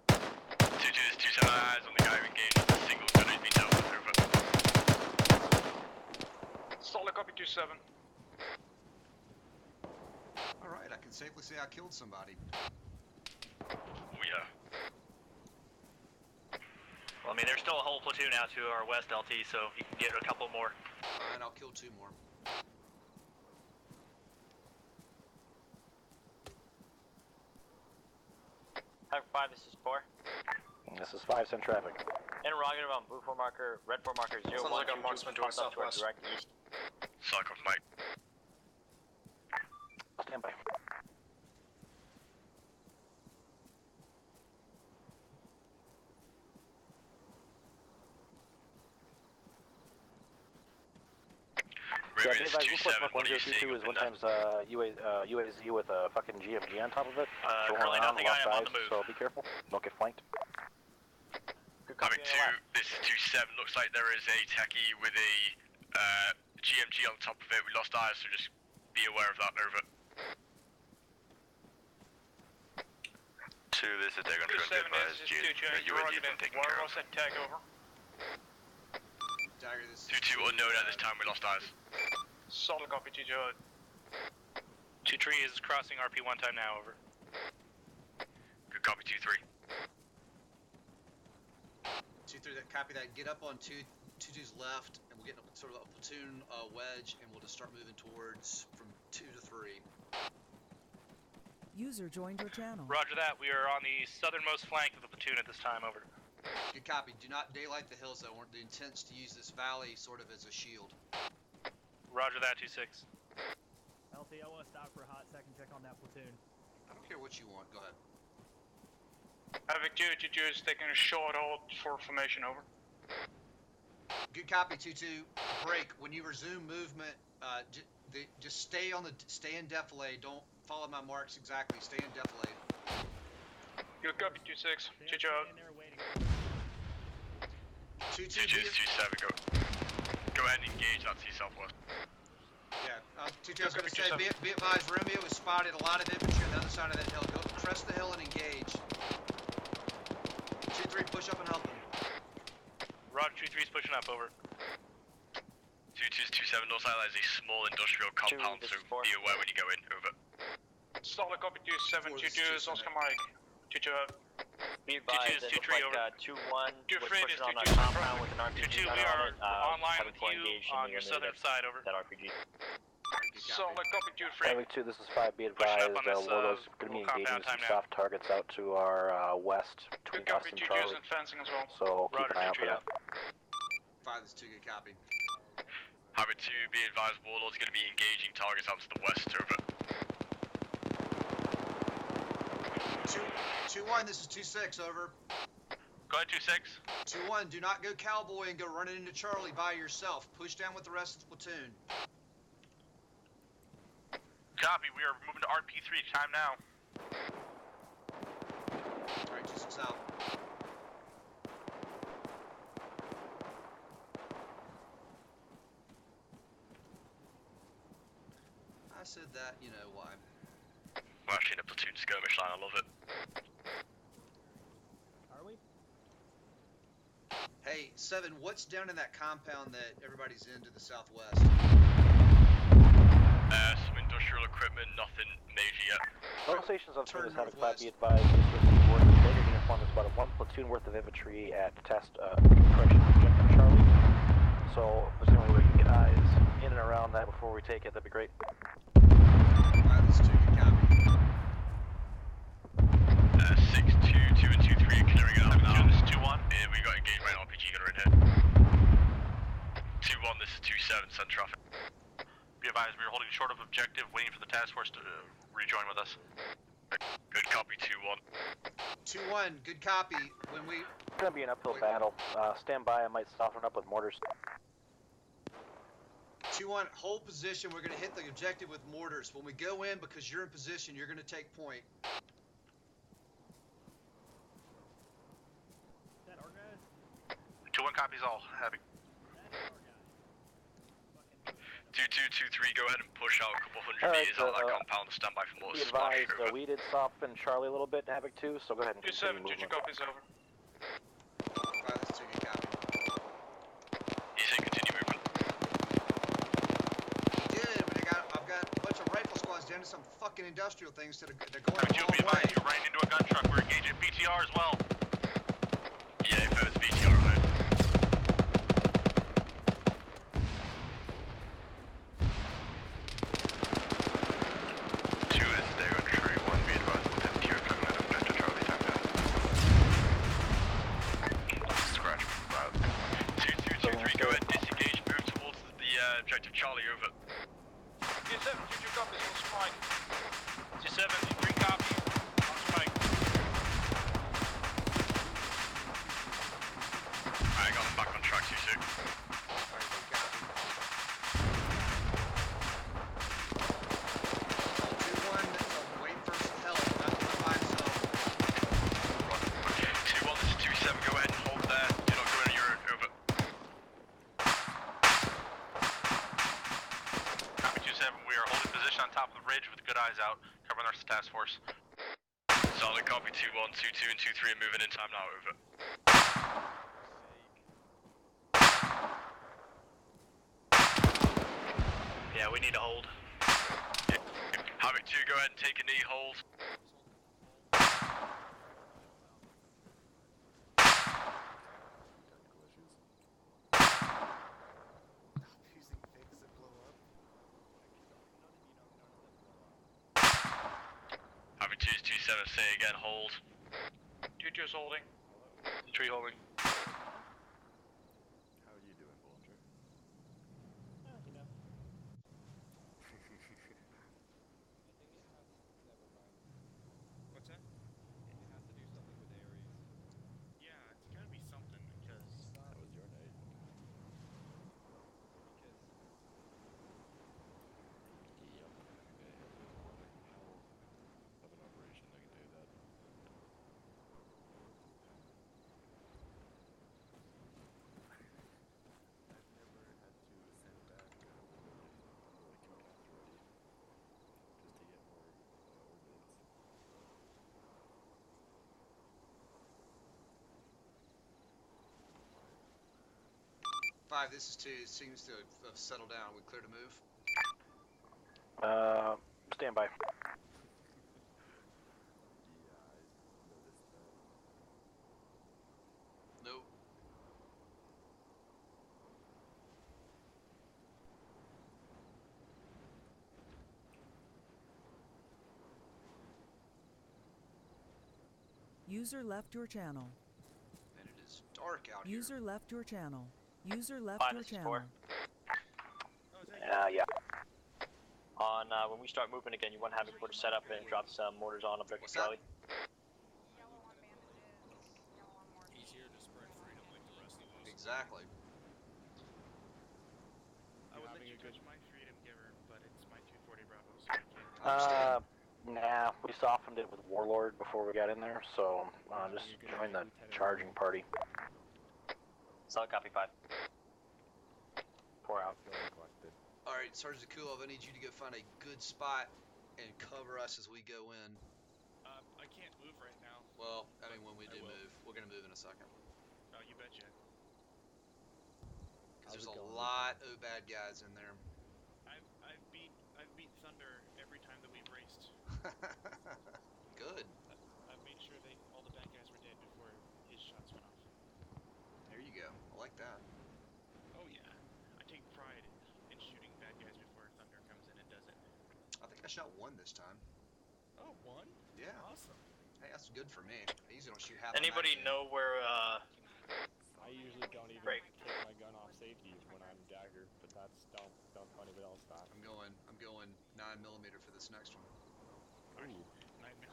2-2, there's 2-7 eyes on the guy who engaged with a single gun who's been dealt with. Over.
Solid copy 2-7.
Alright, I can safely say I killed somebody.
We are.
Well, I mean, there's still a whole platoon out to our west, LT, so you can get a couple more.
Fine, I'll kill 2 more.
Havoc 5, this is 4.
This is 5, send traffic.
Interrogative on blue 4 marker, red 4 marker 0
Sounds
1
like a
2,
marksman to our southwest.
direct east.
Psych off, mate.
Stand by. Yeah,
Ruben,
Dave,
it's
I
2-7. What are you seeing?
is one times UAZ with a fucking GMG on top of it.
Currently
around,
nothing, I am on the
sides,
move.
So be careful. Don't get flanked.
Havoc 2, this is 2-7. Looks like there is a techie with a GMG on top of it. We lost eyes, so just be aware of that. Over. 2, this is Dagon.
2-7 is UAZ been taken care of. Tag over.
Dagger, this
2-2 unknown at this time. We lost eyes.
Solid copy 2-2. 2-3 is crossing RP1 time now, over.
Good copy, 2-3.
2-3, that copy that. Get up on 2-2's left, and we'll get sort of a platoon wedge, and we'll just start moving towards from 2 to 3.
User joined your channel.
Roger that. We are on the southernmost flank of the platoon at this time, over.
Good copy. Do not daylight the hills, though. The intent's to use this valley sort of as a shield.
Roger that, 2-6.
LT, I want to stop for a hot second, check on that platoon.
I don't care what you want. Go ahead.
Havoc 2, 2-2 is taking a short hold for formation, over.
Good copy, 2-2. Break. When you resume movement, just stay in defilade. Don't follow my marks exactly. Stay in defilade.
Good copy, 2-6. Chit out.
2-2.
2-2 is 2-7. Go ahead and engage that T southwest.
Yeah, 2-2, I was going to say, be advised, Romeo has spotted a lot of infantry on the other side of that hill. Go crest the hill and engage. 2-3, push up and help him.
Roger, 2-3 is pushing up, over.
2-2 is 2-7. North side is a small industrial compound, so be aware when you go in. Over.
Solid copy 2-7. 2-2 is Oscar Mike. 2-2 out.
Be advised, it looks like 2-1 was pushing on our compound with an RPG
2-2, we are online with you on your southern side, over.
That RPG.
Solid copy 2-3.
Havoc 2, this is 5, be advised, Warlord's going to be engaging some soft targets out to our west, between us and Charlie. So keep an eye out for that.
5, this is 2, good copy.
Havoc 2, be advised, Warlord's going to be engaging targets out to the west. Over.
2-1, this is 2-6, over.
Go ahead, 2-6.
2-1, do not go cowboy and go running into Charlie by yourself. Push down with the rest of the platoon.
Copy, we are moving to RP3, time now.
Alright, 2-6 out. I said that, you know why.
We're actually in a platoon skirmish line, I love it.
Are we?
Hey, 7, what's down in that compound that everybody's in to the southwest?
Some industrial equipment, nothing major yet.
Local stations on
Turn
service have
northwest.
be advised this was worth of standard uniform is about a 1 platoon worth of infantry at test correction objective Charlie. So if there's any way we can get eyes in and around that before we take it, that'd be great.
Alright, this is 2, good copy.
6, 2, 2 and 2, 3 are clearing it up now. This is 2-1. Yeah, we got engaged by an RPG gunner in here. 2-1, this is 2-7, send traffic. Be advised, we are holding short of objective, waiting for the task force to rejoin with us. Good copy, 2-1.
2-1, good copy. When we...
It's gonna be an uphill battle. Stand by, I might soften up with mortars.
2-1, hold position. We're gonna hit the objective with mortars. When we go in, because you're in position, you're gonna take point.
Is that our guys?
2-1 copies all, Havoc. 2-2, 2-3, go ahead and push out a couple hundred meters out of that compound to stand by for more
Be
splash.
advised, we did soften Charlie a little bit in Havoc 2, so go ahead and continue
2-7, 2-2
movement.
copies over.
Alright, that's 2, good copy.
You say continue movement.
He did, but I've got a bunch of rifle squads down to some fucking industrial things that are going
Havoc 2,
the
be
wrong way.
advised, you're running into a gun truck. We're engaging BTR as well. Yeah, if it's BTR, right? Objective Charlie, over.
2-7, 2-2 copies on strike.
2-7, 3 copy. On strike. Alright, I got them back on track, 2-6.
Alright, good copy. 2-1, waiting for some help, not to by himself.
2-1, this is 2-7, go ahead and hold there. You're not going anywhere, over. We are holding position on top of the ridge with good eyes out, covering our task force. Solid copy, 2-1, 2-2 and 2-3 are moving in time now, over. Yeah, we need to hold. Yeah. Havoc 2, go ahead and take a knee, hold. Havoc 2 is 2-7, say again, hold.
2-2 is holding.
3 holding.
How are you doing, Bolger?
You know.
What's that? It has to do something with Ares. Yeah, it's gotta be something because
That was your night. Yep. Okay, hell of an operation, I can tell you that. I've never had to send back like 2 caps already just to get more ordnance.
5, this is 2, it seems to have settled down. We clear to move?
Stand by.
Nope.
User left your channel.
And it is dark out here.
User left your channel. User left your channel.
Yeah.
On when we start moving again, you want to have it for set up and drop some mortars on objective Charlie.
easier
Exactly.
I would let you touch my freedom giver, but it's my 240 Bravo, so I can't.
Nah, we softened it with Warlord before we got in there, so just join the charging party.
Solid copy 5.
Pour out. Collected.
All right, Sergeant Zakulov, I need you to go find a good spot and cover us as we go in.
I can't move right now.
Well, I mean, when we do move, we're gonna move in a second.
Oh, you betcha.
Because there's a lot of bad guys in there.
I've beat Thunder every time that we've raced.
Good.
I've made sure all the bad guys were dead before his shots went off.
There you go. I like that.
Oh yeah, I take pride in shooting bad guys before Thunder comes in and does it.
I think I shot one this time.
Oh, one?
Yeah.
Awesome.
Hey, that's good for me. I usually don't shoot half.
Anybody know where
I usually don't even take my gun off safety when I'm dagger, but that's don't tell anybody else that.
I'm going 9mm for this next one.
Ooh.
9mm.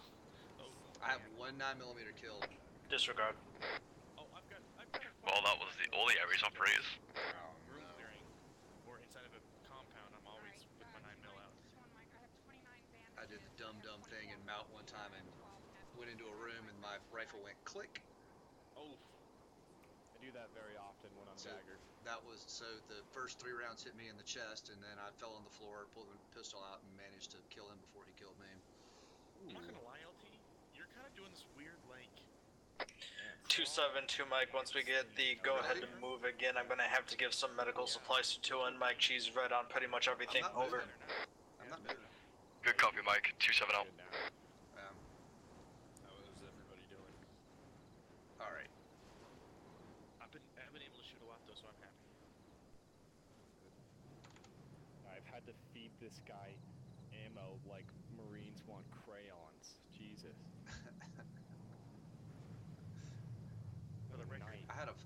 Oh.
I have one 9mm killed.
disregard?
Oh, I've got
Well, that was all the areas operators.
room clearing, or inside of a compound. I'm always with my 9mm out.
I did the dumb thing and mount one time and went into a room and my rifle went click.
Oh. I do that very often when I'm dagger.
That was the first 3 rounds hit me in the chest, and then I fell on the floor, pulled the pistol out, and managed to kill him before he killed me.
I'm not gonna lie, LT. You're kind of doing this weird, like.
272 Mike, once we get the go ahead to move again, I'm gonna have to give some medical supplies to 2-1 Mike. She's read on pretty much everything. Over.
I'm not moving.
Good copy, Mike. 27 out.
How is everybody doing?
All right.
I've been able to shoot a lot though, so I'm happy.
I've had to feed this guy ammo like Marines want crayons. Jesus.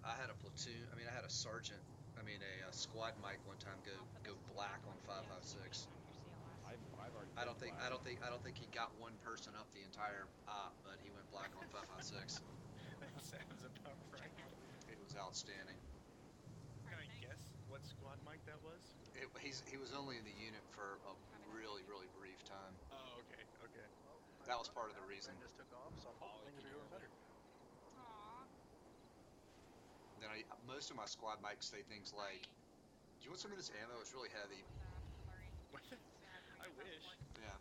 I had a platoon. I mean, I had a sergeant. I mean, a squad mic one time go black on 5.56. I don't think he got one person up the entire op, but he went black on 5.56.
That sounds about right.
It was outstanding.
Can I guess what squad mic that was?
He was only in the unit for a really brief time.
Oh, okay.
That was part of the reason.
Just took off, so things are doing better.
Then most of my squad mics say things like, "Do you want some of this ammo? It's really heavy."
I wish.
Yeah.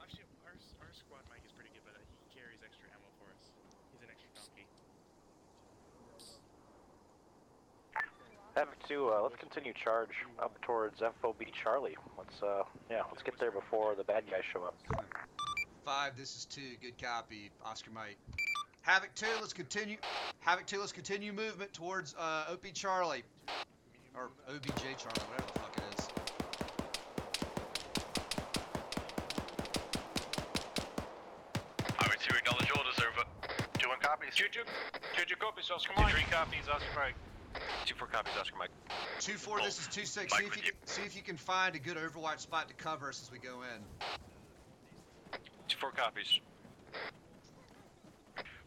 Actually, our squad mic is pretty good, but he carries extra ammo for us. He's an extra donkey.
Havoc 2, let's continue charge up towards FOB Charlie. Let's get there before the bad guys show up.
5, this is 2. Good copy. Oscar Mike. Havoc 2, let's continue. Havoc 2, let's continue movement towards OP Charlie. Or OBJ Charlie, whatever the fuck it is.
Highway 2, acknowledge orders, over.
2-1 copies. 2-2 copies, Oscar Mike. 2-3 copies, Oscar Mike. 2-4 copies, Oscar Mike.
2-4, this is 2-6. See if you can find a good overwatch spot to cover us as we go in.
2-4 copies.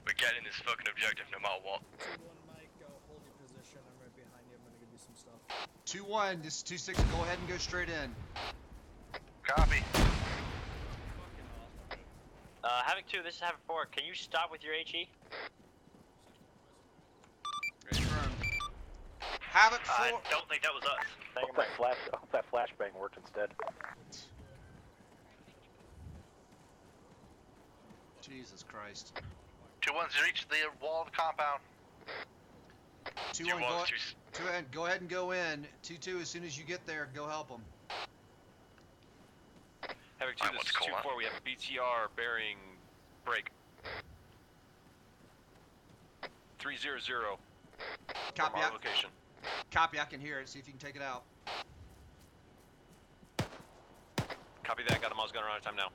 We're getting this fucking objective no matter what.
2-1 Mike, hold your position. I'm right behind you. I'm gonna give you some stuff.
2-1, this is 2-6. Go ahead and go straight in.
Copy.
Havoc 2, this is Havoc 4. Can you stop with your HE?
Confirmed. Havoc 4.
I don't think that was us.
I hope that flashbang worked instead.
Jesus Christ.
2-1's reached the wall of the compound.
2-1, go ahead and go in. 2-2, as soon as you get there, go help them.
Havoc 2, this is 2-4. We have BTR bearing break. 300.
Copy.
From our location.
Copy, I can hear it. See if you can take it out.
Copy that. Got a Mouse gunner on time now.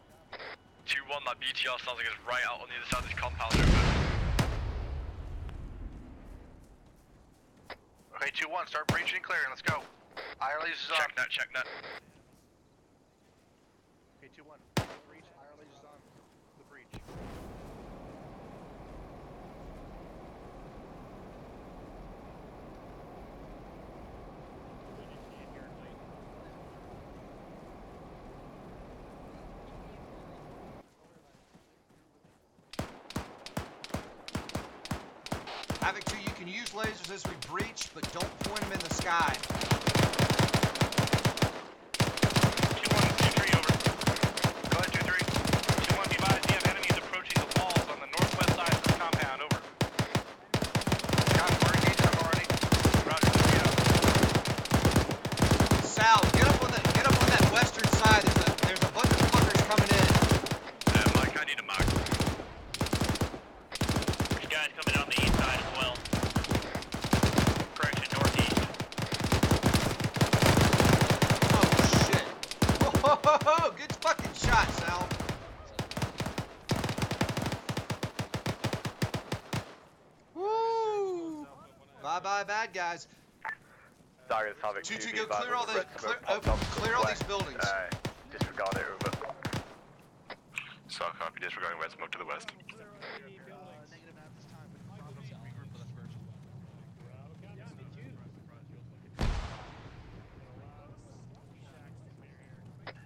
2-1, that BTR sounds like it's right out on the other side of this compound, over. Okay, 2-1, start breaching and clearing, let's go. IRLs is on. Check net.
Okay, 2-1. Breach, IRLs is on the breach.
Havoc 2, you can use lasers as we breach, but don't point them in the sky.
2-1, 2-3 over. Go ahead, 2-3. 2-1, be advised, you have enemies approaching the walls on the northwest side of the compound, over. Guys, we're engaged them already. Roger, let's go.
Sal, get up on that western side. There's a bunch of fuckers coming in.
Mike, I need a mark.
There's guys coming on the east side as well. Correction, northeast.
Oh shit! Whoa, good fucking shot, Sal. Woo! Bye bye, bad guys.
Target's Havoc 2,
2-2,
be
go
advised
clear all
there's a
the
red smoke popped up to
clear
the
all
west.
these buildings.
Disregard it, over.
So copy, disregarding red smoke to the west.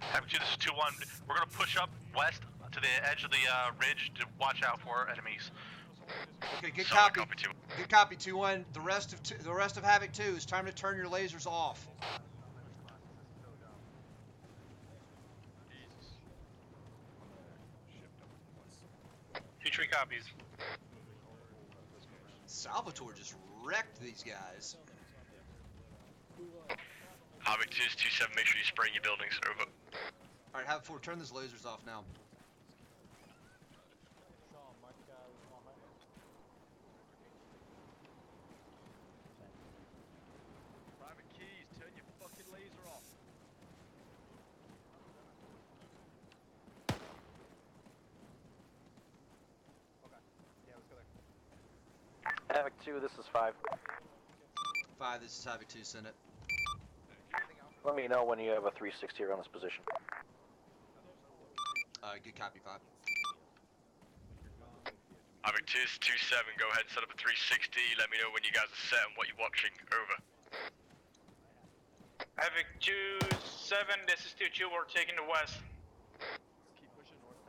Havoc 2, this is 2-1. We're gonna push up west to the edge of the ridge to watch out for enemies.
Okay, good
Solid
copy.
copy, 2.
Good copy, 2-1. The rest of Havoc 2, it's time to turn your lasers off.
Two tree copies.
Salvatore just wrecked these guys.
Havoc 2 is 2-7, make sure you spray in your buildings, over.
Alright, Havoc 4, turn those lasers off now.
Private Keys, turn your fucking laser off.
Okay. Yeah, let's go there.
Havoc 2, this is 5.
5, this is Havoc 2, send it.
Let me know when you have a 360 around this position.
Good copy, 5.
Havoc 2 is 2-7, go ahead and set up a 360, let me know when you guys are set and what you're watching, over.
Havoc 2-7, this is 2-2, we're taking the west.
Keep pushing north.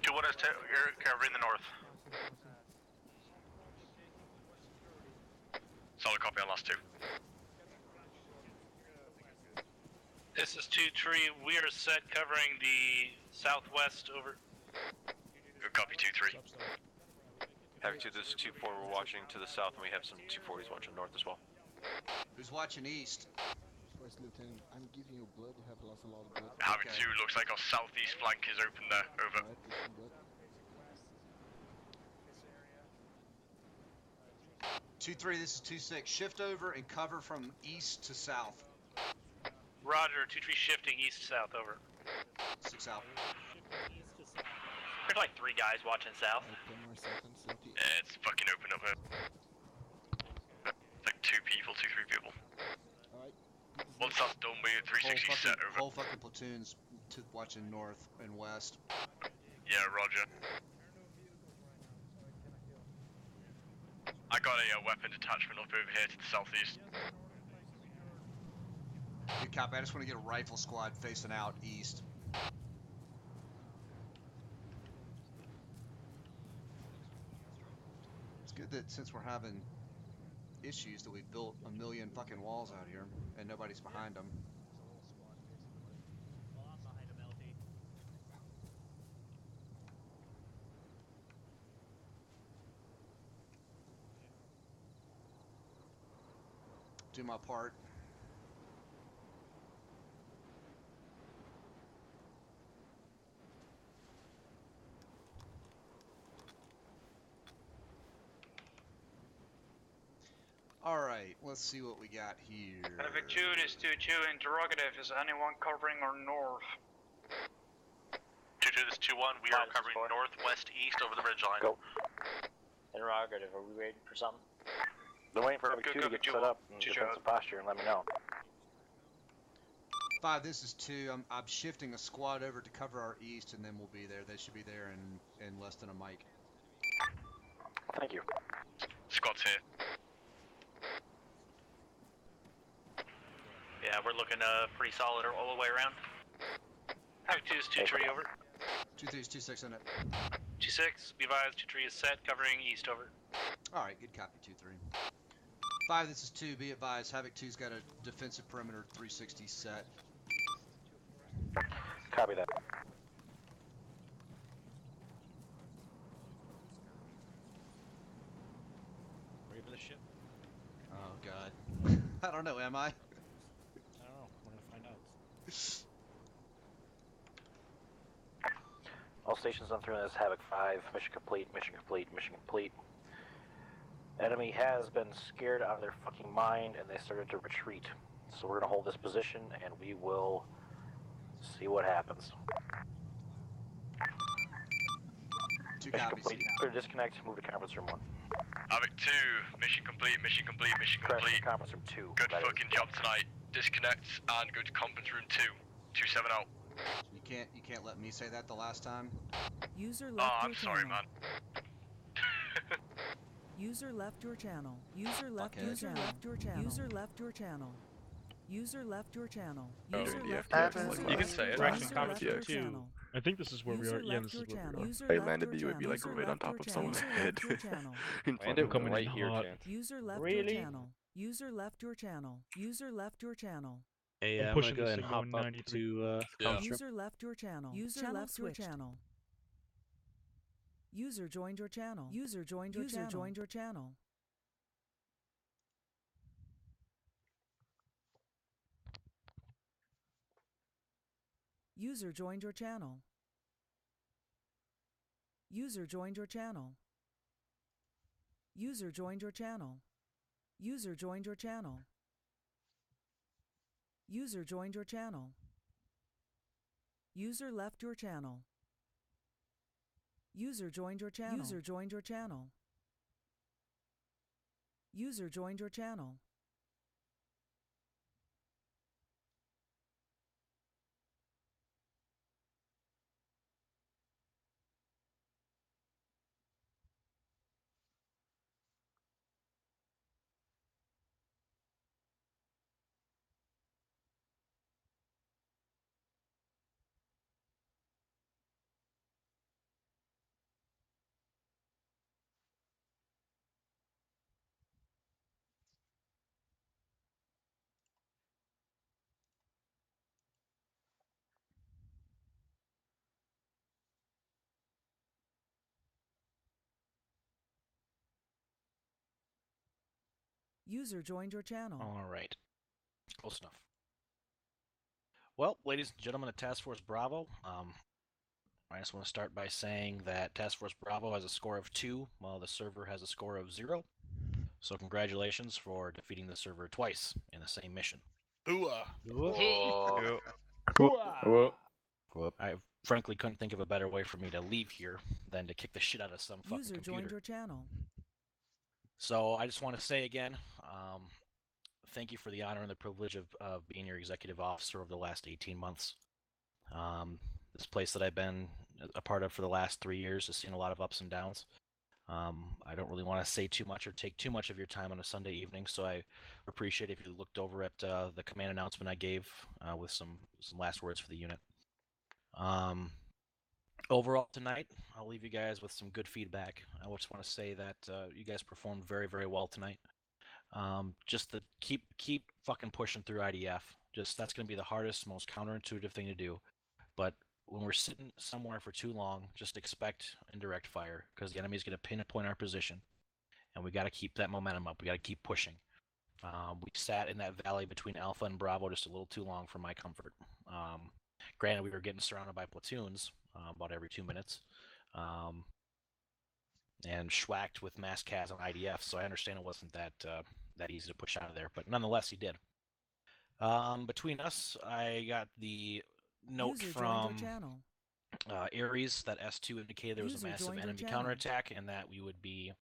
2-1 is covering the north. Solid copy on last 2.
This is 2-3, we are set covering the southwest, over.
Good copy, 2-3.
Havoc 2, this is 2-4, we're watching to the south and we have some 240s watching north as well.
Who's watching east?
First Lieutenant, I'm giving you blood. You have lost a lot of blood.
Havoc 2, looks like our southeast flank is open there, over.
Alright, there's some blood.
2-3, this is 2-6. Shift over and cover from east to south.
Roger, 2-3 shifting east-south, over.
6 out.
There's like 3 guys watching south.
10 more seconds.
Yeah, it's fucking open up here. Like 2 people, 2-3 people.
Alright.
Once that's done, we're 360 set, over.
Whole fucking platoons to watching north and west.
Yeah, roger. I got a weapon detachment up over here to the southeast.
Good copy. I just want to get a rifle squad facing out east. It's good that since we're having issues that we built a million fucking walls out here and nobody's behind them. Do my part. Alright, let's see what we got here.
Havoc 2, this 2-2, interrogative, is anyone covering our north?
2-2, this is 2-1, we are covering northwest east over the ridge line.
Go.
Interrogative, are we waiting for something?
Been waiting for Havoc 2 to get set up in defensive posture and let me know.
5, this is 2. I'm shifting a squad over to cover our east and then we'll be there. They should be there in less than a mic.
Thank you.
Squad's here.
Yeah, we're looking pretty solid all the way around.
Havoc 2 is 2-3, over.
2-3 is 2-6 in it.
2-6, be advised, 2-3 is set, covering east, over.
Alright, good copy, 2-3. 5, this is 2. Be advised, Havoc 2's got a defensive perimeter 360 set.
Copy that.
Ready for the ship?
Oh, God. I don't know, am I?
I don't know. We're gonna find out.
All stations on through this Havoc 5. Mission complete, mission complete, mission complete. Enemy has been scared out of their fucking mind and they started to retreat. So we're gonna hold this position and we will see what happens.
2
Mission
copies.
complete. Clear to disconnect, move to conference room 1.
Havoc 2, mission complete, mission complete, mission complete.
Conference room 2.
Good fucking job tonight. Disconnect and go to conference room 2. 270.
You can't let me say that the last time.
User left
Oh,
your
I'm sorry,
channel.
man.
User left your channel. User left your channel. User left your channel. User left your channel. User left your channel.
You can say it.
User left your channel.
I think this is where we are. Yeah, this is where we are.
User landed, you would be like right on top of someone's head.
Landed coming right here, Chance.
User left
Really?
your channel. User left your channel. User left your channel.
Hey, I'm gonna go ahead and hop up to
User left your channel. User left your channel. User joined your channel. User joined your channel. User joined your channel. User joined your channel. User joined your channel. User joined your channel. User joined your channel. User joined your channel. User left your channel. User joined your channel. User joined your channel. User joined your channel. User joined your channel.
All right. Close enough. Well, ladies and gentlemen of Task Force Bravo, I just want to start by saying that Task Force Bravo has a score of 2, while the server has a score of 0. So congratulations for defeating the server twice in the same mission. I frankly couldn't think of a better way for me to leave here than to kick the shit out of some fucking
User
computer.
joined your channel.
So I just want to say again, thank you for the honor and the privilege of being your executive officer over the last 18 months. This place that I've been a part of for the last 3 years has seen a lot of ups and downs. I don't really want to say too much or take too much of your time on a Sunday evening, so I appreciate if you looked over at the command announcement I gave with some last words for the unit. Overall tonight, I'll leave you guys with some good feedback. I just want to say that you guys performed very, very well tonight. Just to keep fucking pushing through IDF. That's going to be the hardest, most counterintuitive thing to do. But when we're sitting somewhere for too long, just expect indirect fire, because the enemy's going to pinpoint our position, and we got to keep that momentum up. We got to keep pushing. We sat in that valley between Alpha and Bravo just a little too long for my comfort. Granted, we were getting surrounded by platoons about every 2 minutes, and schwacked with mass CAS on IDF, so I understand it wasn't that easy to push out of there, but nonetheless, he did. Between us, I got the note from Ares that S2 indicated there was a massive enemy counterattack and that we would be